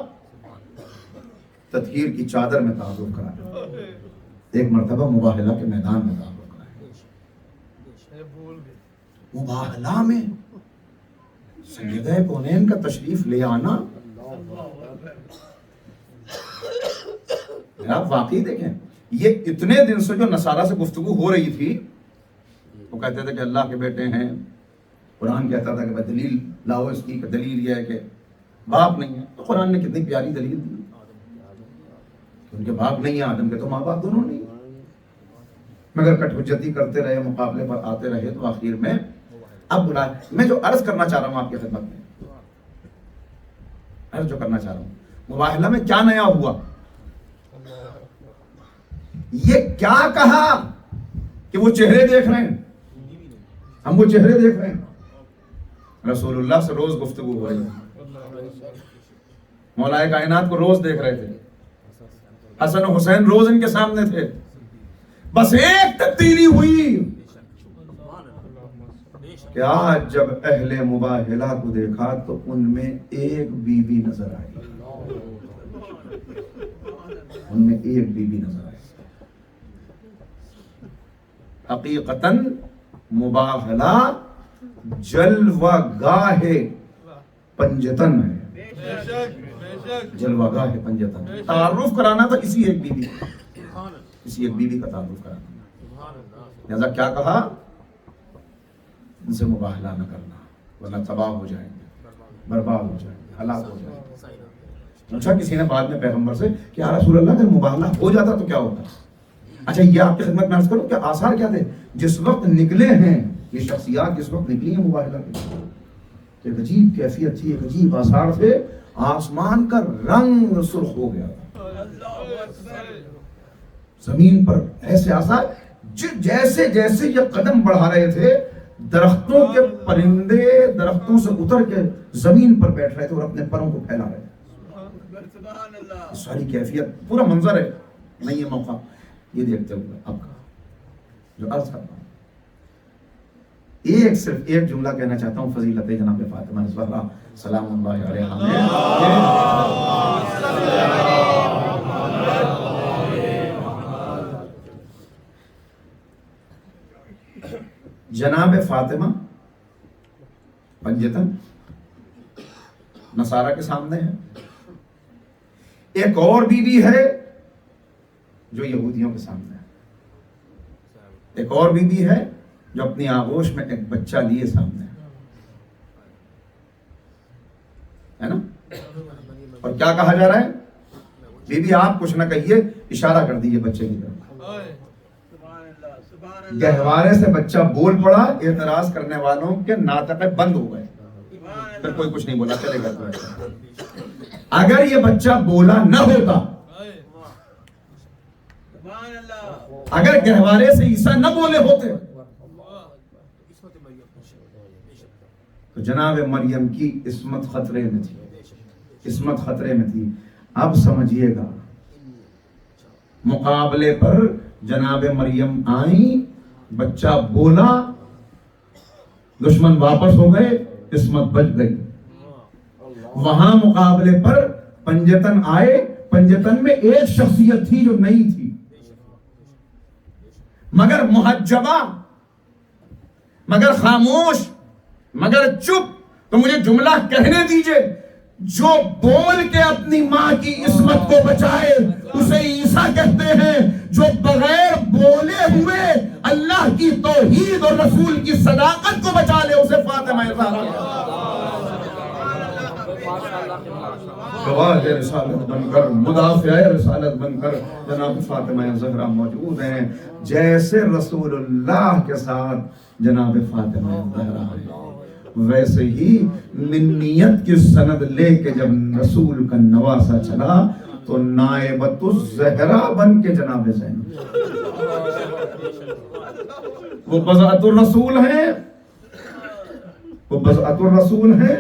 تطہیر کی چادر میں تعارف کرایا، ایک مرتبہ مباہلہ کے میدان میں تعارف کرایا۔ مباہلہ میں سیدہ کونین کا تشریف لے آنا، آپ واقعی دیکھیں، یہ اتنے دن سے جو نصارہ سے گفتگو ہو رہی تھی، وہ کہتے تھے کہ اللہ کے بیٹے ہیں، قرآن کہتا تھا کہ دلیل لاؤ اس کی، کہ دلیل یہ ہے کہ باپ نہیں ہے، تو قرآن نے کتنی پیاری دلیل دی، ان کے باپ نہیں ہیں آدم کے، تو ماں باپ دونوں نہیں، مگر کٹ حجتی کرتے رہے، مقابلے پر آتے رہے، تو آخر میں اب بلا۔ میں جو عرض کرنا چاہ رہا ہوں آپ کی خدمت میں، عرض جو کرنا چاہ رہا ہوں، مباہلہ میں کیا نیا ہوا، یہ کیا کہا کہ وہ چہرے دیکھ رہے ہیں، ہم وہ چہرے دیکھ رہے ہیں، رسول اللہ سے روز گفتگو ہو رہی ہے، مولا کائنات کو روز دیکھ رہے تھے، حسن و حسین روز ان کے سامنے تھے، بس ایک تبدیلی ہوئی کہ آج جب اہل مباہلہ کو دیکھا تو ان میں ایک بیوی نظر آئی، ان میں ایک بیوی نظر آئی۔ حقیقتاً مباہلہ جلوہ گاہ پنجتن ہے، جلوہ گاہ پنجتن، تعارف کرانا تھا اسی ایک بیوی، اسی ایک بیوی کا تعارف کرانا، لہذا کیا کہا، ان سے مباہلہ نہ کرنا ورنہ تباہ ہو جائیں گے، برباد ہو جائیں گے، ہلاک ہو جائیں گے۔ پوچھا کسی نے بعد میں پیغمبر سے کہ یا رسول اللہ اگر مباہلہ ہو جاتا تو کیا ہوتا؟ اچھا یہ آپ کی خدمت میں عرض کروں کہ آثار کیا تھے جس وقت نکلے ہیں یہ شخصیات، جس وقت نکلی ہیں مباہلہ کے، ایک عجیب کیفیت تھی، ایک عجیب آثار تھے، آسمان کا رنگ سرخ ہو گیا، زمین پر ایسے آثار، جیسے جیسے یہ قدم بڑھا رہے تھے، درختوں کے پرندے درختوں سے اتر کے زمین پر بیٹھ رہے تھے اور اپنے پروں کو پھیلا رہے تھے، ساری کیفیت، پورا منظر ہے، نہیں یہ موقع یہ دیکھتے ہوئے اب کا جو عرض کرتا ہوں، صرف ایک جملہ کہنا چاہتا ہوں، فضیلت جناب فاطمہ الزہرا سلام اللہ علیہا، جناب فاطمہ پنجتن نصارہ کے سامنے ہے، ایک اور بیوی ہے جو یہودیوں کے سامنے ہے، ایک اور بیوی ہے جو اپنی آغوش میں ایک بچہ لیے سامنے ہے نا، اور کیا کہا جا رہا ہے، بی بی آپ کچھ نہ کہیے، اشارہ کر دیجئے بچے کی طرف، گہوارے سے بچہ بول پڑا، اعتراض کرنے والوں کے ناطقے بند ہو گئے، پھر کوئی کچھ نہیں بولا، چلے گا۔ اگر یہ بچہ بولا نہ ہوتا اگر گہوارے سے عیسیٰ نہ بولے ہوتے تو جناب مریم کی عصمت خطرے میں تھی، عصمت خطرے میں تھی۔ اب سمجھیے گا، مقابلے پر جناب مریم آئیں، بچہ بولا، دشمن واپس ہو گئے، عصمت بچ گئی۔ وہاں مقابلے پر پنجتن آئے، پنجتن میں ایک شخصیت تھی جو نئی تھی، مگر محجبہ، مگر خاموش، مگر چپ۔ تو مجھے جملہ کہنے دیجئے، جو بول کے اپنی ماں کی عصمت کو بچائے اسے عیسیٰ کہتے ہیں، جو بغیر بولے ہوئے اللہ کی توحید اور رسول کی صداقت کو بچا لے اسے فاطمہ زہرا۔ گواہ رسالت بن کر، مدافع رسالت بن کر جناب فاطمہ زہرا موجود ہیں، جیسے رسول اللہ کے ساتھ جناب فاطمہ زہرا ہیں، ویسے ہی منیت کی سند لے کے جب رسول کا نواسا چلا تو نائبۃ الزہرا بن کے جناب زینب، وہ بضعۃ الرسول ہیں، وہ بضعۃ الرسول ہیں،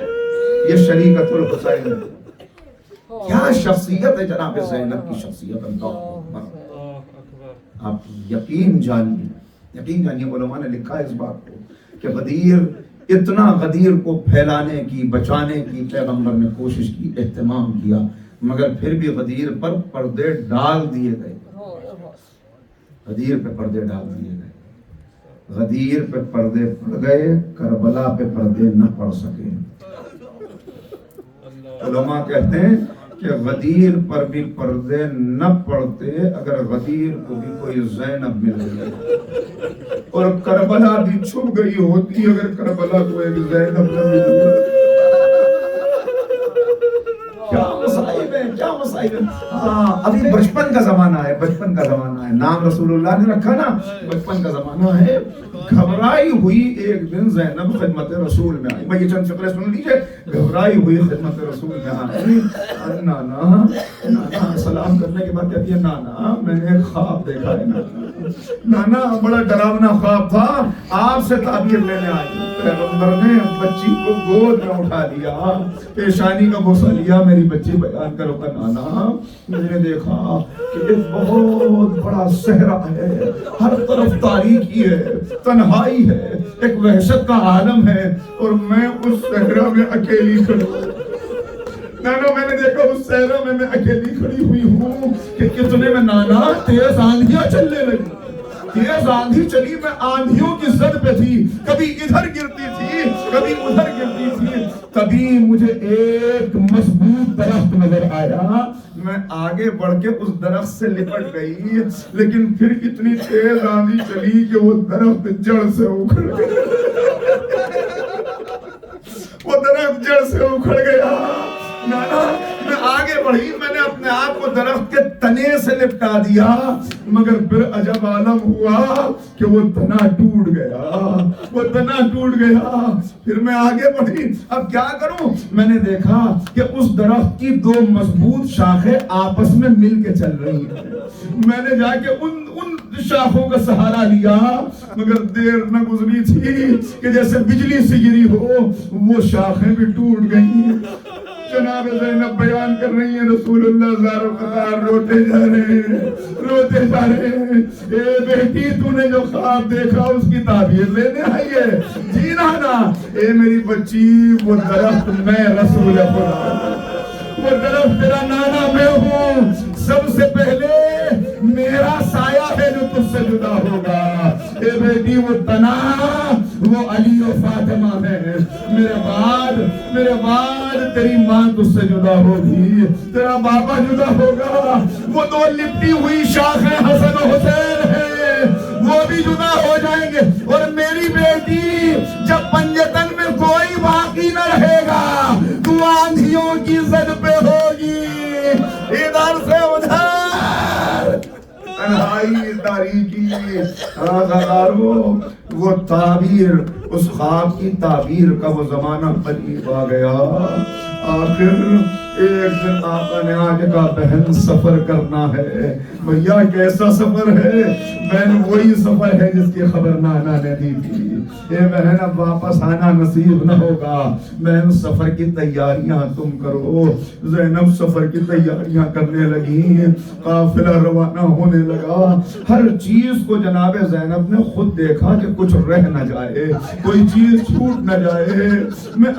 یہ شریکۃ الحسین ہے۔ کیا شخصیت ہے جناب زینب کی شخصیت، اللہ اکبر۔ آپ یقین جانیے، یقین جانیے، علماء نے لکھا ہے اس بات کو کہ غدیر، اتنا غدیر کو پھیلانے کی، بچانے کی پیغمبر نے کوشش کی، اہتمام کیا، مگر پھر بھی غدیر پر پردے ڈال دیے گئے، غدیر پہ پردے ڈال دیے گئے، غدیر پہ پردے پڑ گئے، کربلا پہ پردے نہ پڑ سکے۔ علماء کہتے ہیں کہ غدیر پر بھی پردے نہ پڑتے اگر غدیر کو بھی کوئی زینب مل گئی، اور کربلا بھی چھپ گئی ہوتی اگر کربلا کو ایک زینب نہ مل گئی۔ کیا مصائب ہے، کیا مصائب ہے۔ ہاں، ابھی بچپن کا زمانہ ہے، بچپن کا زمانہ ہے، نام رسول اللہ نے رکھا نا، بچپن کا زمانہ ہے۔ گھبرائی ہوئی ایک دن زینب خدمت رسول میں آئی، میں یہ چند فقرے سن لیجئے۔ گھبرائی ہوئی خدمت رسول میں آئی، نانا نانا سلام کرنے کے بعد کہتی ہے، نانا میں نے ایک خواب دیکھا ہے، نانا بڑا ڈراونا خواب تھا، آپ سے تعبیر لینے آئی۔ پیغمبر نے بچی کو گود میں اٹھا لیا، پیشانی کا بوسہ لیا، میری بچی بیان کرو کہ نانا میں نے دیکھا کہ ایک بہت بڑا صحرا ہے، ہر طرف تاریکی ہے، تنہائی ہے، ایک وحشت کا عالم ہے، اور میں اس صحرا میں اکیلی کھڑی ہوں۔ نانا میں نے دیکھا اس صحرا میں اکیلی کھڑی ہوئی ہوں کہ کتنے میں نانا تیز آندھیاں چلنے لگی، تیز آندھی چلی، میں آندھیوں کی زد پہ تھی، کبھی ادھر گرتی تھی کبھی ادھر گرتی تھی، تبھی مجھے ایک مضبوط درخت نظر آیا، میں آگے بڑھ کے اس درخت سے لپٹ گئی، لیکن پھر اتنی تیز آندھی چلی کہ وہ درخت جڑ سے اکھڑ گیا، وہ درخت جڑ سے اکھڑ گیا۔ نانا میں آگے بڑھی، میں نے اپنے آپ کو درخت کے تنے سے لپٹا دیا، مگر پھر عجب عالم ہوا کہ وہ تنا ٹوٹ گیا، وہ تنا ٹوٹ گیا۔ پھر میں آگے بڑھی، اب کیا کروں؟ میں نے دیکھا کہ اس درخت کی دو مضبوط شاخیں آپس میں مل کے چل رہی ہیں، میں نے جا کے ان شاخوں کا سہارا لیا، مگر دیر نہ گزری تھی کہ جیسے بجلی سے گری ہو وہ شاخیں بھی ٹوٹ گئی۔ جناب زینب بیان کر رہی ہیں، رسول اللہ زار و قطار روتے جا رہے ہیں، روتے جا رہے ہیں، اے بیٹی تو نے جو خواب دیکھا اس کی تعبیر لینے آئی ہے؟ جی نانا، اے میری بچی وہ درخت میں رسول خدا، وہ درخت تیرا نانا میں ہوں، سب سے پہلے میرا سایہ ہے جو تجھ سے جدا ہوگا، اے بیٹی وہ تنا وہ علی و فاطمہ ہے، میرے بعد تیری ماں تجھ سے جدا ہوگی، تیرا بابا جدا ہوگا، وہ دو لپٹی ہوئی شاخیں حسن و حسین ہیں وہ بھی جدا ہو جائیں گے، اور میری بیٹی جب پنجتن میں کوئی باقی نہ رہے گا تو آندھیوں کی زد پہ ہوگی، ادھر سے ادھر تنہائی تاریکی۔ وہ تعبیر، اس خواب کی تعبیر کا وہ زمانہ قریب آ گیا۔ آخر ایک دن آقا نے آگے کہا بہن سفر کرنا ہے. بھیا کیسا سفر ہے؟ بہن وہی سفر ہے جس کی خبر نانا نے دی تھی. اے بہن اب واپس آنا نصیب نہ ہوگا. بہن سفر کی تیاریاں تم کرو. زینب سفر کی تیاریاں کرنے لگی. قافلہ روانہ ہونے لگا. ہر چیز کو جناب زینب نے خود دیکھا کہ کچھ رہ نہ جائے, کوئی چیز چھوٹ نہ جائے. میں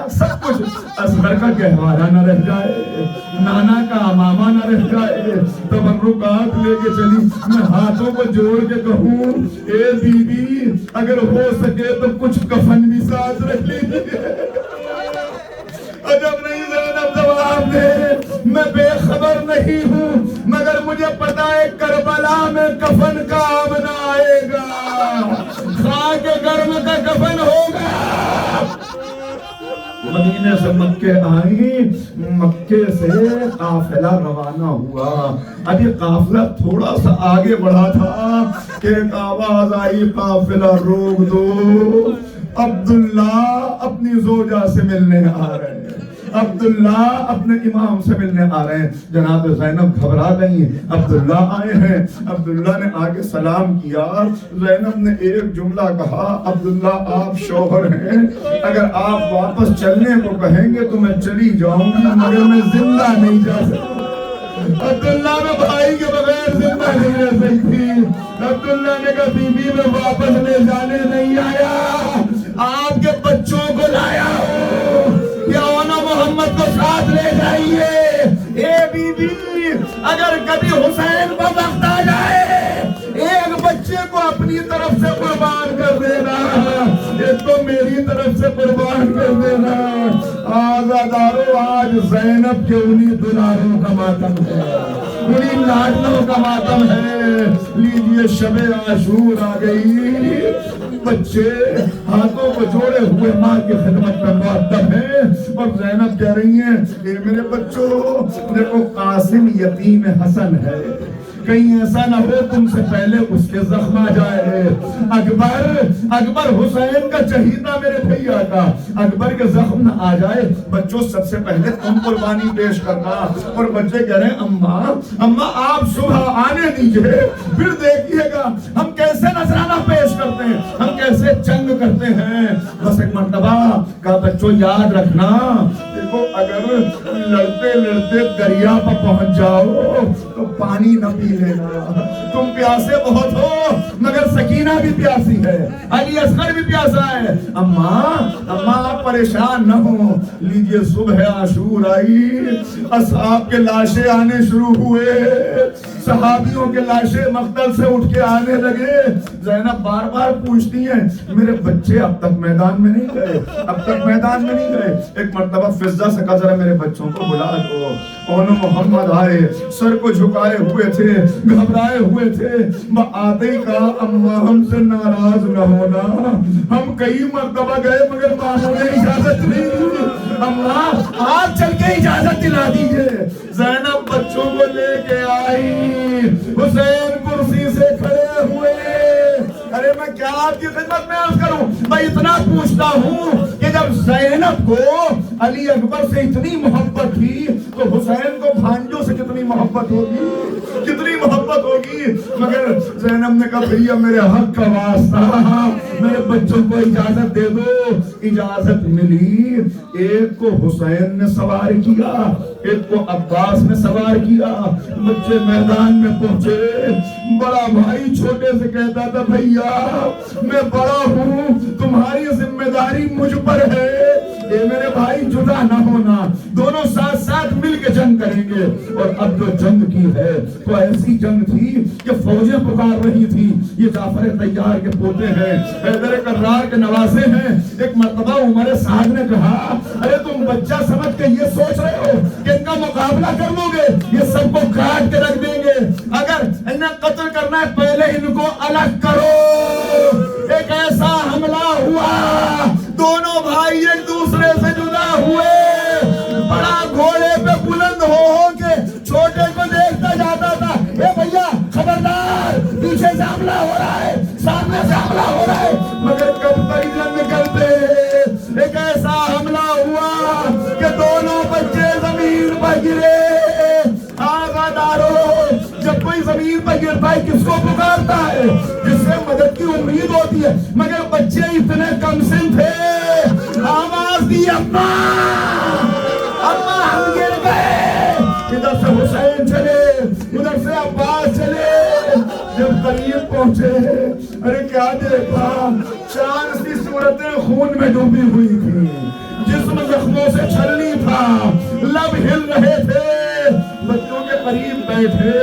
سب کچھ, اصغر کا گہوارہ نہ رہ جائے, نانا کا امامہ نہ رہ جائے. تبرکات لے کے چلی. میں ہاتھوں کو جوڑ کے کہوں اے بی بی اگر ہو سکے تو کچھ کفن بھی ساتھ رکھ لیجیے. عجب نہیں زینب جواب دے میں بے خبر نہیں ہوں مگر مجھے پتا ہے کربلا میں کفن کام نہ آئے گا, خاک گرم کا کفن ہوگا. مدینے سے مکے آئی, مکے سے قافلہ روانہ ہوا. ابھی قافلہ تھوڑا سا آگے بڑھا تھا کہ ایک آواز آئی قافلہ روک دو, عبداللہ اپنی زوجہ سے ملنے آ رہے ہیں, عبداللہ اپنے امام سے ملنے آ رہے ہیں. جناب زینب گھبرا گئی. عبداللہ آئے ہیں. عبداللہ نے آگے سلام کیا. زینب نے ایک جملہ کہا عبداللہ آپ شوہر ہیں, اگر آپ واپس چلنے کو کہیں گے تو میں چلی جاؤں گی مگر میں زندہ نہیں جا سکتی. عبداللہ میں بھائی کے بغیر زندہ نہیں رہ سکتی. عبداللہ نے کہا بی بی میں واپس لے جانے نہیں آیا, آپ کے بچوں کو لایا ہوں, یا محمد کو ساتھ لے جائیے. اے بی بی اگر کبھی حسین کا وقت آ جائے ایک بچے کو اپنی طرف سے قربان کر دینا, ایک تو میری طرف سے قربان کر دینا. آزادارو آج زینب کے انہی دلاروں کا ماتم ہے, انہی لاڈلوں کا ماتم ہے. لیجئے شب عاشور آ گئی. بچے ہاتھوں کو جوڑے ہوئے ماں کی خدمت میں معطب ہیں اور زینب کہہ رہی ہیں اے میرے بچوں دیکھو قاسم یتیم حسن ہے, کہیں ایسا نہ ہو تم سے پہلے اس کے زخم آ جائے. اکبر حسین کا چہیتا میرے بھیا کا, اکبر کے زخم نہ آ جائے. بچوں سب سے پہلے تم قربانی پیش کرنا. اور بچے کہہ رہے ہیں اماں آپ صبح آنے دیجئے پھر دیکھیے گا ہم کیسے نذرانہ پیش کرتے ہیں, ہم کیسے جنگ کرتے ہیں. بس ایک مرتبہ کا بچوں یاد رکھنا دیکھو اگر لڑتے لڑتے دریا پر پہنچ جاؤ تو پانی نہ پی لینا. تم پیاسے بہت ہو مگر سکینہ بھی پیاسی ہے, علی اصغر بھی پیاسا ہے. اماں آپ پریشان نہ ہو. لیجئے صبح عاشور آئی, اصحاب کے لاشیں آنے شروع ہوئے, صحابیوں کے لاشیں مقتل سے اٹھ کے آنے لگے. زینب بار بار پوچھتی ہیں میرے بچے اب تک میدان میں نہیں گئے, اب تک میدان میں نہیں گئے. ایک مرتبہ فضہ سے کہا ذرا میرے بچوں کو بلا دو. محمد آئے, سر کو جھکائے ہوئے تھے, گھبرائے ہوئے تھے. آتے ہی کہا اماں ہم سے ناراض نہ ہونا, ہم کئی مرتبہ گئے مگر ماموں نے اجازت نہیں دی. اماں آپ چل کے اجازت دلا دیجئے. زینب بچوں کو لے کے آئی, حسین کرسی سے کھڑے ہوئے. ارے میں کیا آپ کی خدمت میں عرض کروں, میں اتنا پوچھتا ہوں کہ جب زینب کو علی اکبر سے اتنی محبت تھی تو حسین کو بھانجوں سے کتنی محبت ہوگی, کتنی محبت ہوگی. مگر زینب نے کہا بھیا میرے حق کا واسطہ میرے بچوں کو اجازت دے دو. اجازت ملی. ایک کو حسین نے سوار کیا, ایک کو عباس نے سوار کیا. بچے میدان میں پہنچے. بڑا بھائی چھوٹے سے کہتا تھا بھیا میں بڑا ہوں, تمہاری ذمہ داری مجھ پر ہے. اے میرے بھائی جدا نہ ہونا, دونوں ساتھ ساتھ مل کے جنگ کریں گے. اور اب جو جنگ کی ہے تو ایسی جنگ تھی کہ فوجیں پکار رہی تھی. یہ جعفر طیار کے پوتے ہیں, حیدر کرار کے نواسے ہیں. ایک مرتبہ عمر سعد نے کہا ارے تم بچہ سمجھ کے یہ سوچ رہے ہو کہ ان کا مقابلہ کر لو گے, یہ سب کو کاٹ کے رکھ دیں گے. اگر انہیں قتل کرنا ہے پہلے ان کو الگ کرو. ایک ایسا حملہ ہوا, دونوں بھائی ایک دوسرے سے جدا ہوئے. بڑا گھوڑے پہ بلند ہو کے چھوٹے کو دیکھتا جاتا تھا اے بھیا خبردار پیچھے سے حملہ ہو رہا ہے, سامنے سے حملہ ہو رہا ہے. مگر کب تک جنگ کرتے. ایک ایسا حملہ ہوا کہ دونوں بچے زمین پر گرے. آزادارو جب کوئی زمین پر گرتا ہے کس کو پکارتا ہے؟ جس سے مدد کی امید ہوتی ہے. مگر بچے اتنے کم سن تھے, آواز دی اماں اماں ہم گر گئے. ادھر سے حسین چلے, ادھر سے عباس چلے. جب قریب پہنچے ارے کیا دیکھا, چار سی صورتیں خون میں ڈوبی ہوئی تھی, جسم زخموں سے چھلنی تھا, لب ہل رہے تھے. بچوں کے قریب بیٹھے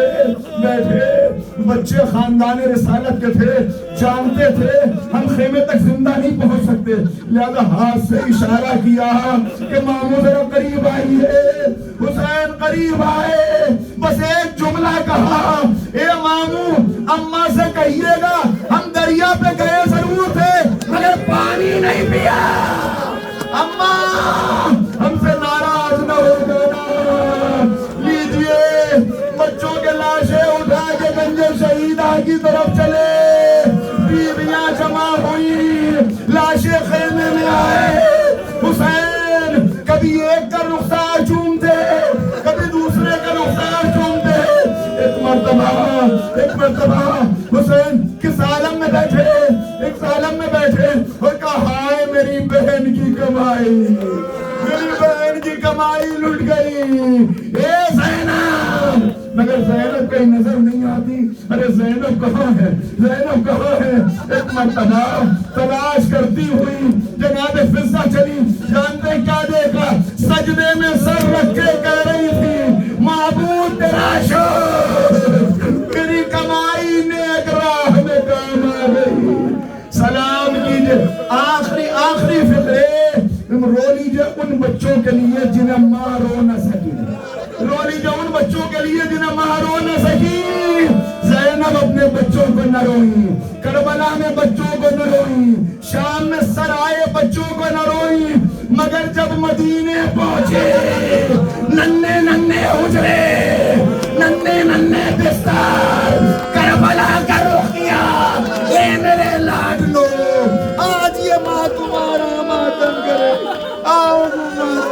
بچے خاندان رسالت کے تھے, جانتے تھے ہم خیمے تک زندہ نہیں پہنچ سکتے, لہذا ہاتھ سے اشارہ کیا کہ ماموں ذرا قریب آئیے. حسین قریب آئے, بس ایک جملہ کہا, اے ماموں اماں سے کہیے گا ہم دریا پہ گئے ضرور تھے مگر پانی نہیں پیا. اماں ہم سے ناراض نہ ہو جانا. لیجئے بچوں کے لاشیں اٹھا کے گنج شہیدہ کی طرف چلے. بیویاں جمع ہوئی, لاشیں خیمے میں آئے. حسین کبھی ایک کا رخسار چومتے, کبھی دوسرے کا رخسار چومتے. ایک مرتبہ حسین کس عالم میں بیٹھے اور کہا ہائے میری بہن کی کمائی, میری بہن کی کمائی لٹ گئی. اے زینب, مگر زینب کہیں نظر نہیں آتی. ارے زینب کہاں ہے, زینب کہاں ہے؟ ایک مرتبہ تلاش کرتی ہوئی جناب فضہ چلی. جانتے کیا دیکھا؟ سجدے میں سر رکھ کے کہہ رہی تھی معبود تیرا شکر, میری کمائی نیک راہ میں کام آ گئی. سلام کیجئے. آخری فقرے رو لیجئے ان بچوں کے لیے جنہیں ماں رو نہ سکی. رو لیجئے ان بچوں کے لیے جنہیں ماں رو نہ سکی. زینب اپنے بچوں کو نہ روئی, کربلا میں بچوں کو نہ روئی, شام میں سرائے بچوں کو نہ روئی. مگر جب مدینے پہنچے ننھے حجرے, ننھے بستر, کربلا کا رخ کیا. اے میرے لاڈلو آج یہ ماں تمہارا ماتم کرے. آؤ محمد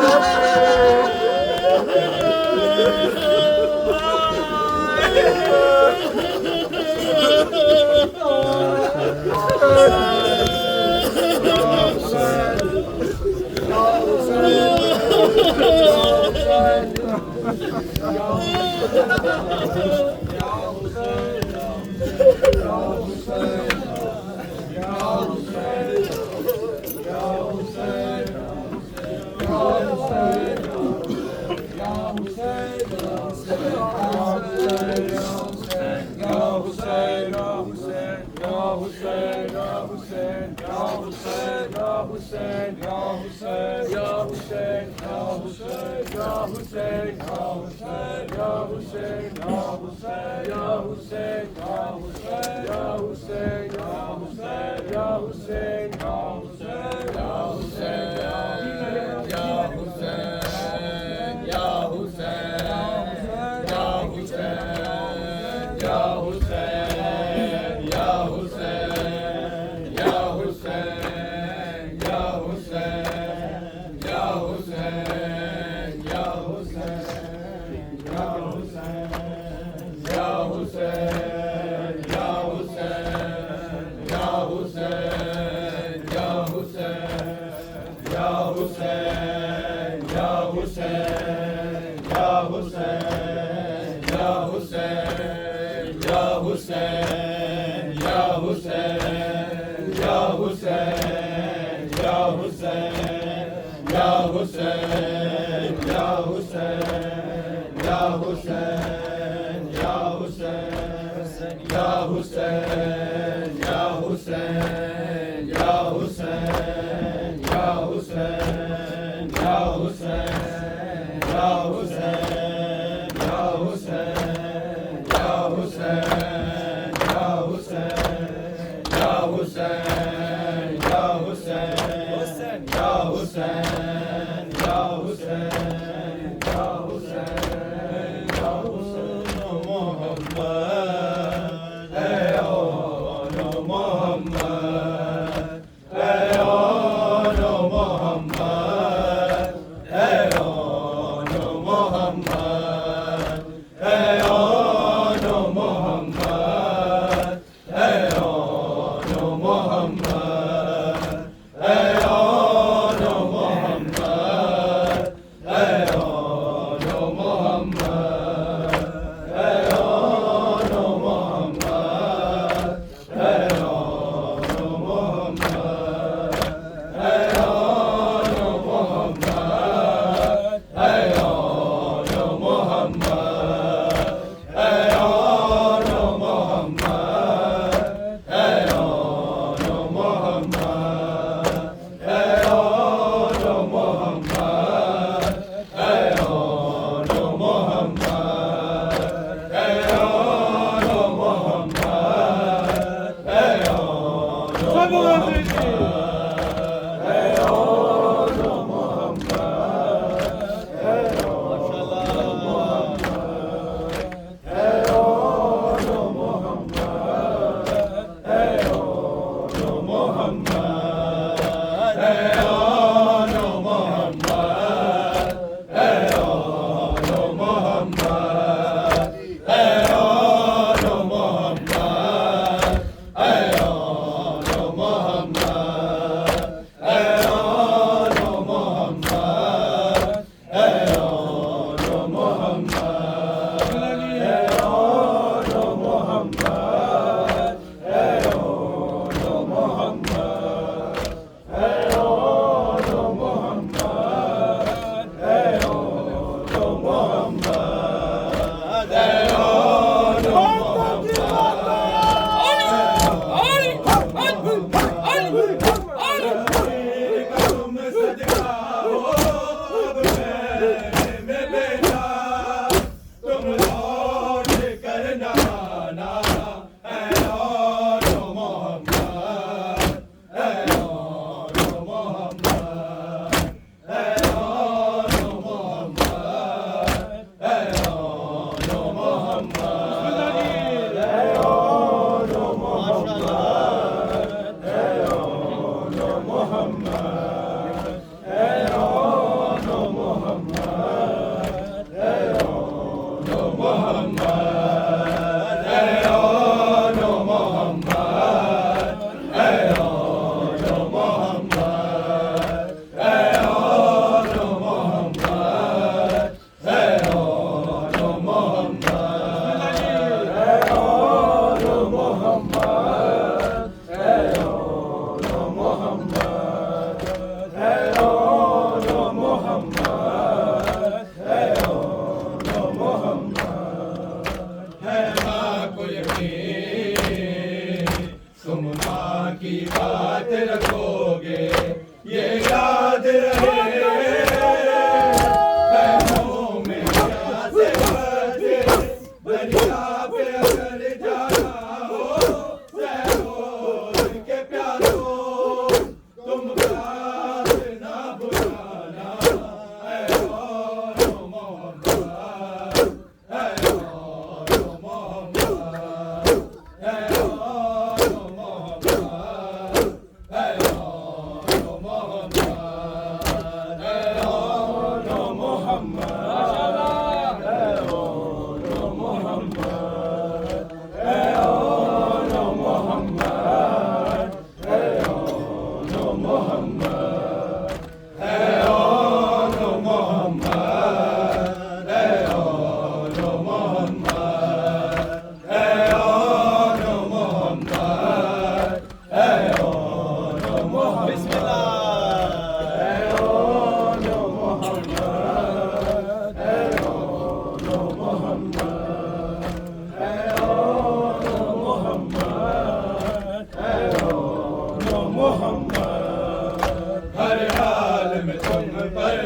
ہر حال میں تم پر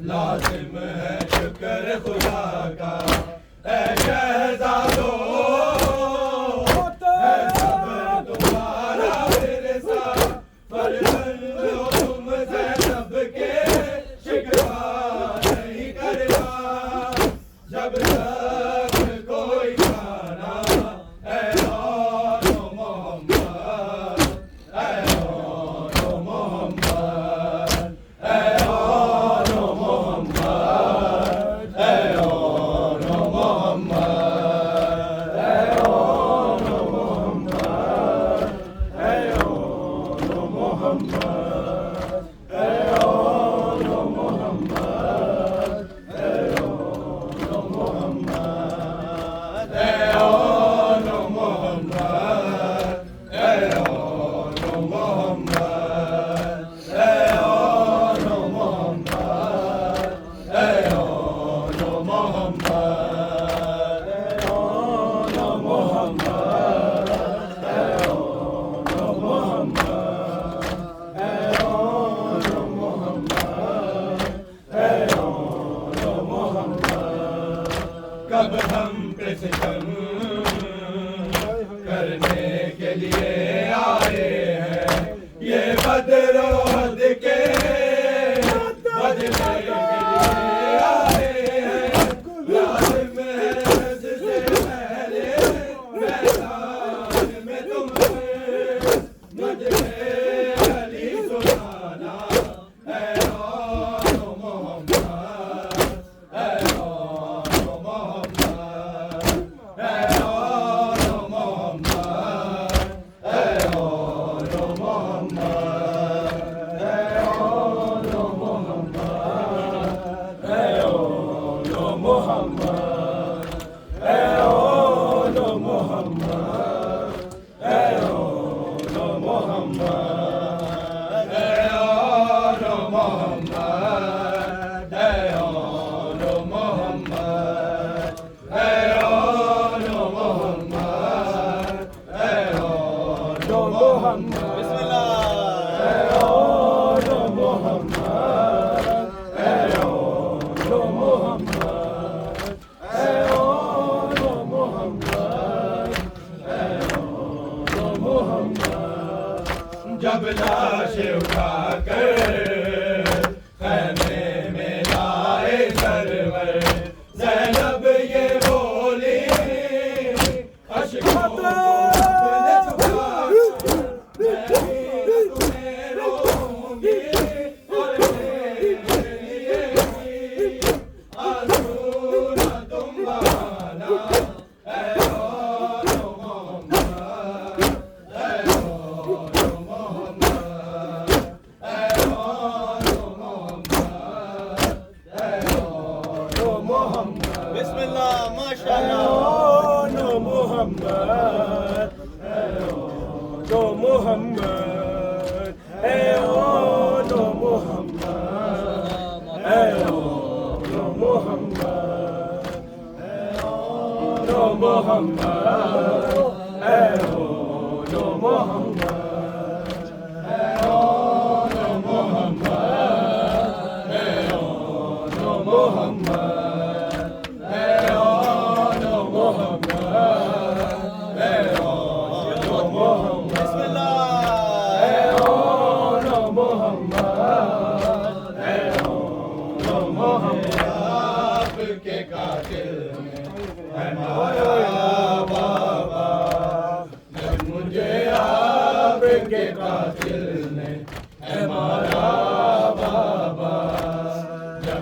لازم ہے شکر خدا کا اے شہزادو ہے صبر تمہارا ورثہ فرزند ہو تم زینب کے شکوہ نہیں کرتا جب تک کوئی کھانا اے آن محمد اے آن محمد اے آن محمد اے آن محمد اے آن محمد اے آن محمد اے آن محمد اے آن محمد اے آن محمد اے آن محمد اے آن محمد اے آن محمد کب ہم پہ ستم کرنے کے لیے آئے ہیں یہ بدر و احد کے بدلے کے لیے آئے ہیں لازم ہے حج سے پہلے میدان میں تم مجھے علی سنانا اے آن محمد اے آن محمد اے آن محمد اے آن محمد اے آن محمد اے آن محمد اے آن محمد اے آن محمد اے آن محمد اے آن محمد اے آن محمد اے آن محمد بسم اللہ اے آن محمد اے آن محمد اے آن محمد اے آن محمد جب لاش اٹھا کر خیمے میں لائے سرور زینب یہ بولی اشکوں کو اپنے چھپا کر میں بھی تمہیں روؤں گی اور میرے لیے بھی آنسو نہ تم بہانا اے آن محمد اے آن محمد اے آن محمد اے آن محمد بسم اللہ ماشاء اللہ محمد محمد اے آن محمد اے آن محمد اے آن محمد اے آن محمد اے آن محمد اے آن محمد اے آن محمد اے آن محمد بسم اللہ اے آن محمد اے آن محمد آپ کے قاتل میں ہے مارا بابا جب مجھے آپ کے قاتل نے ہے مارا بابا جب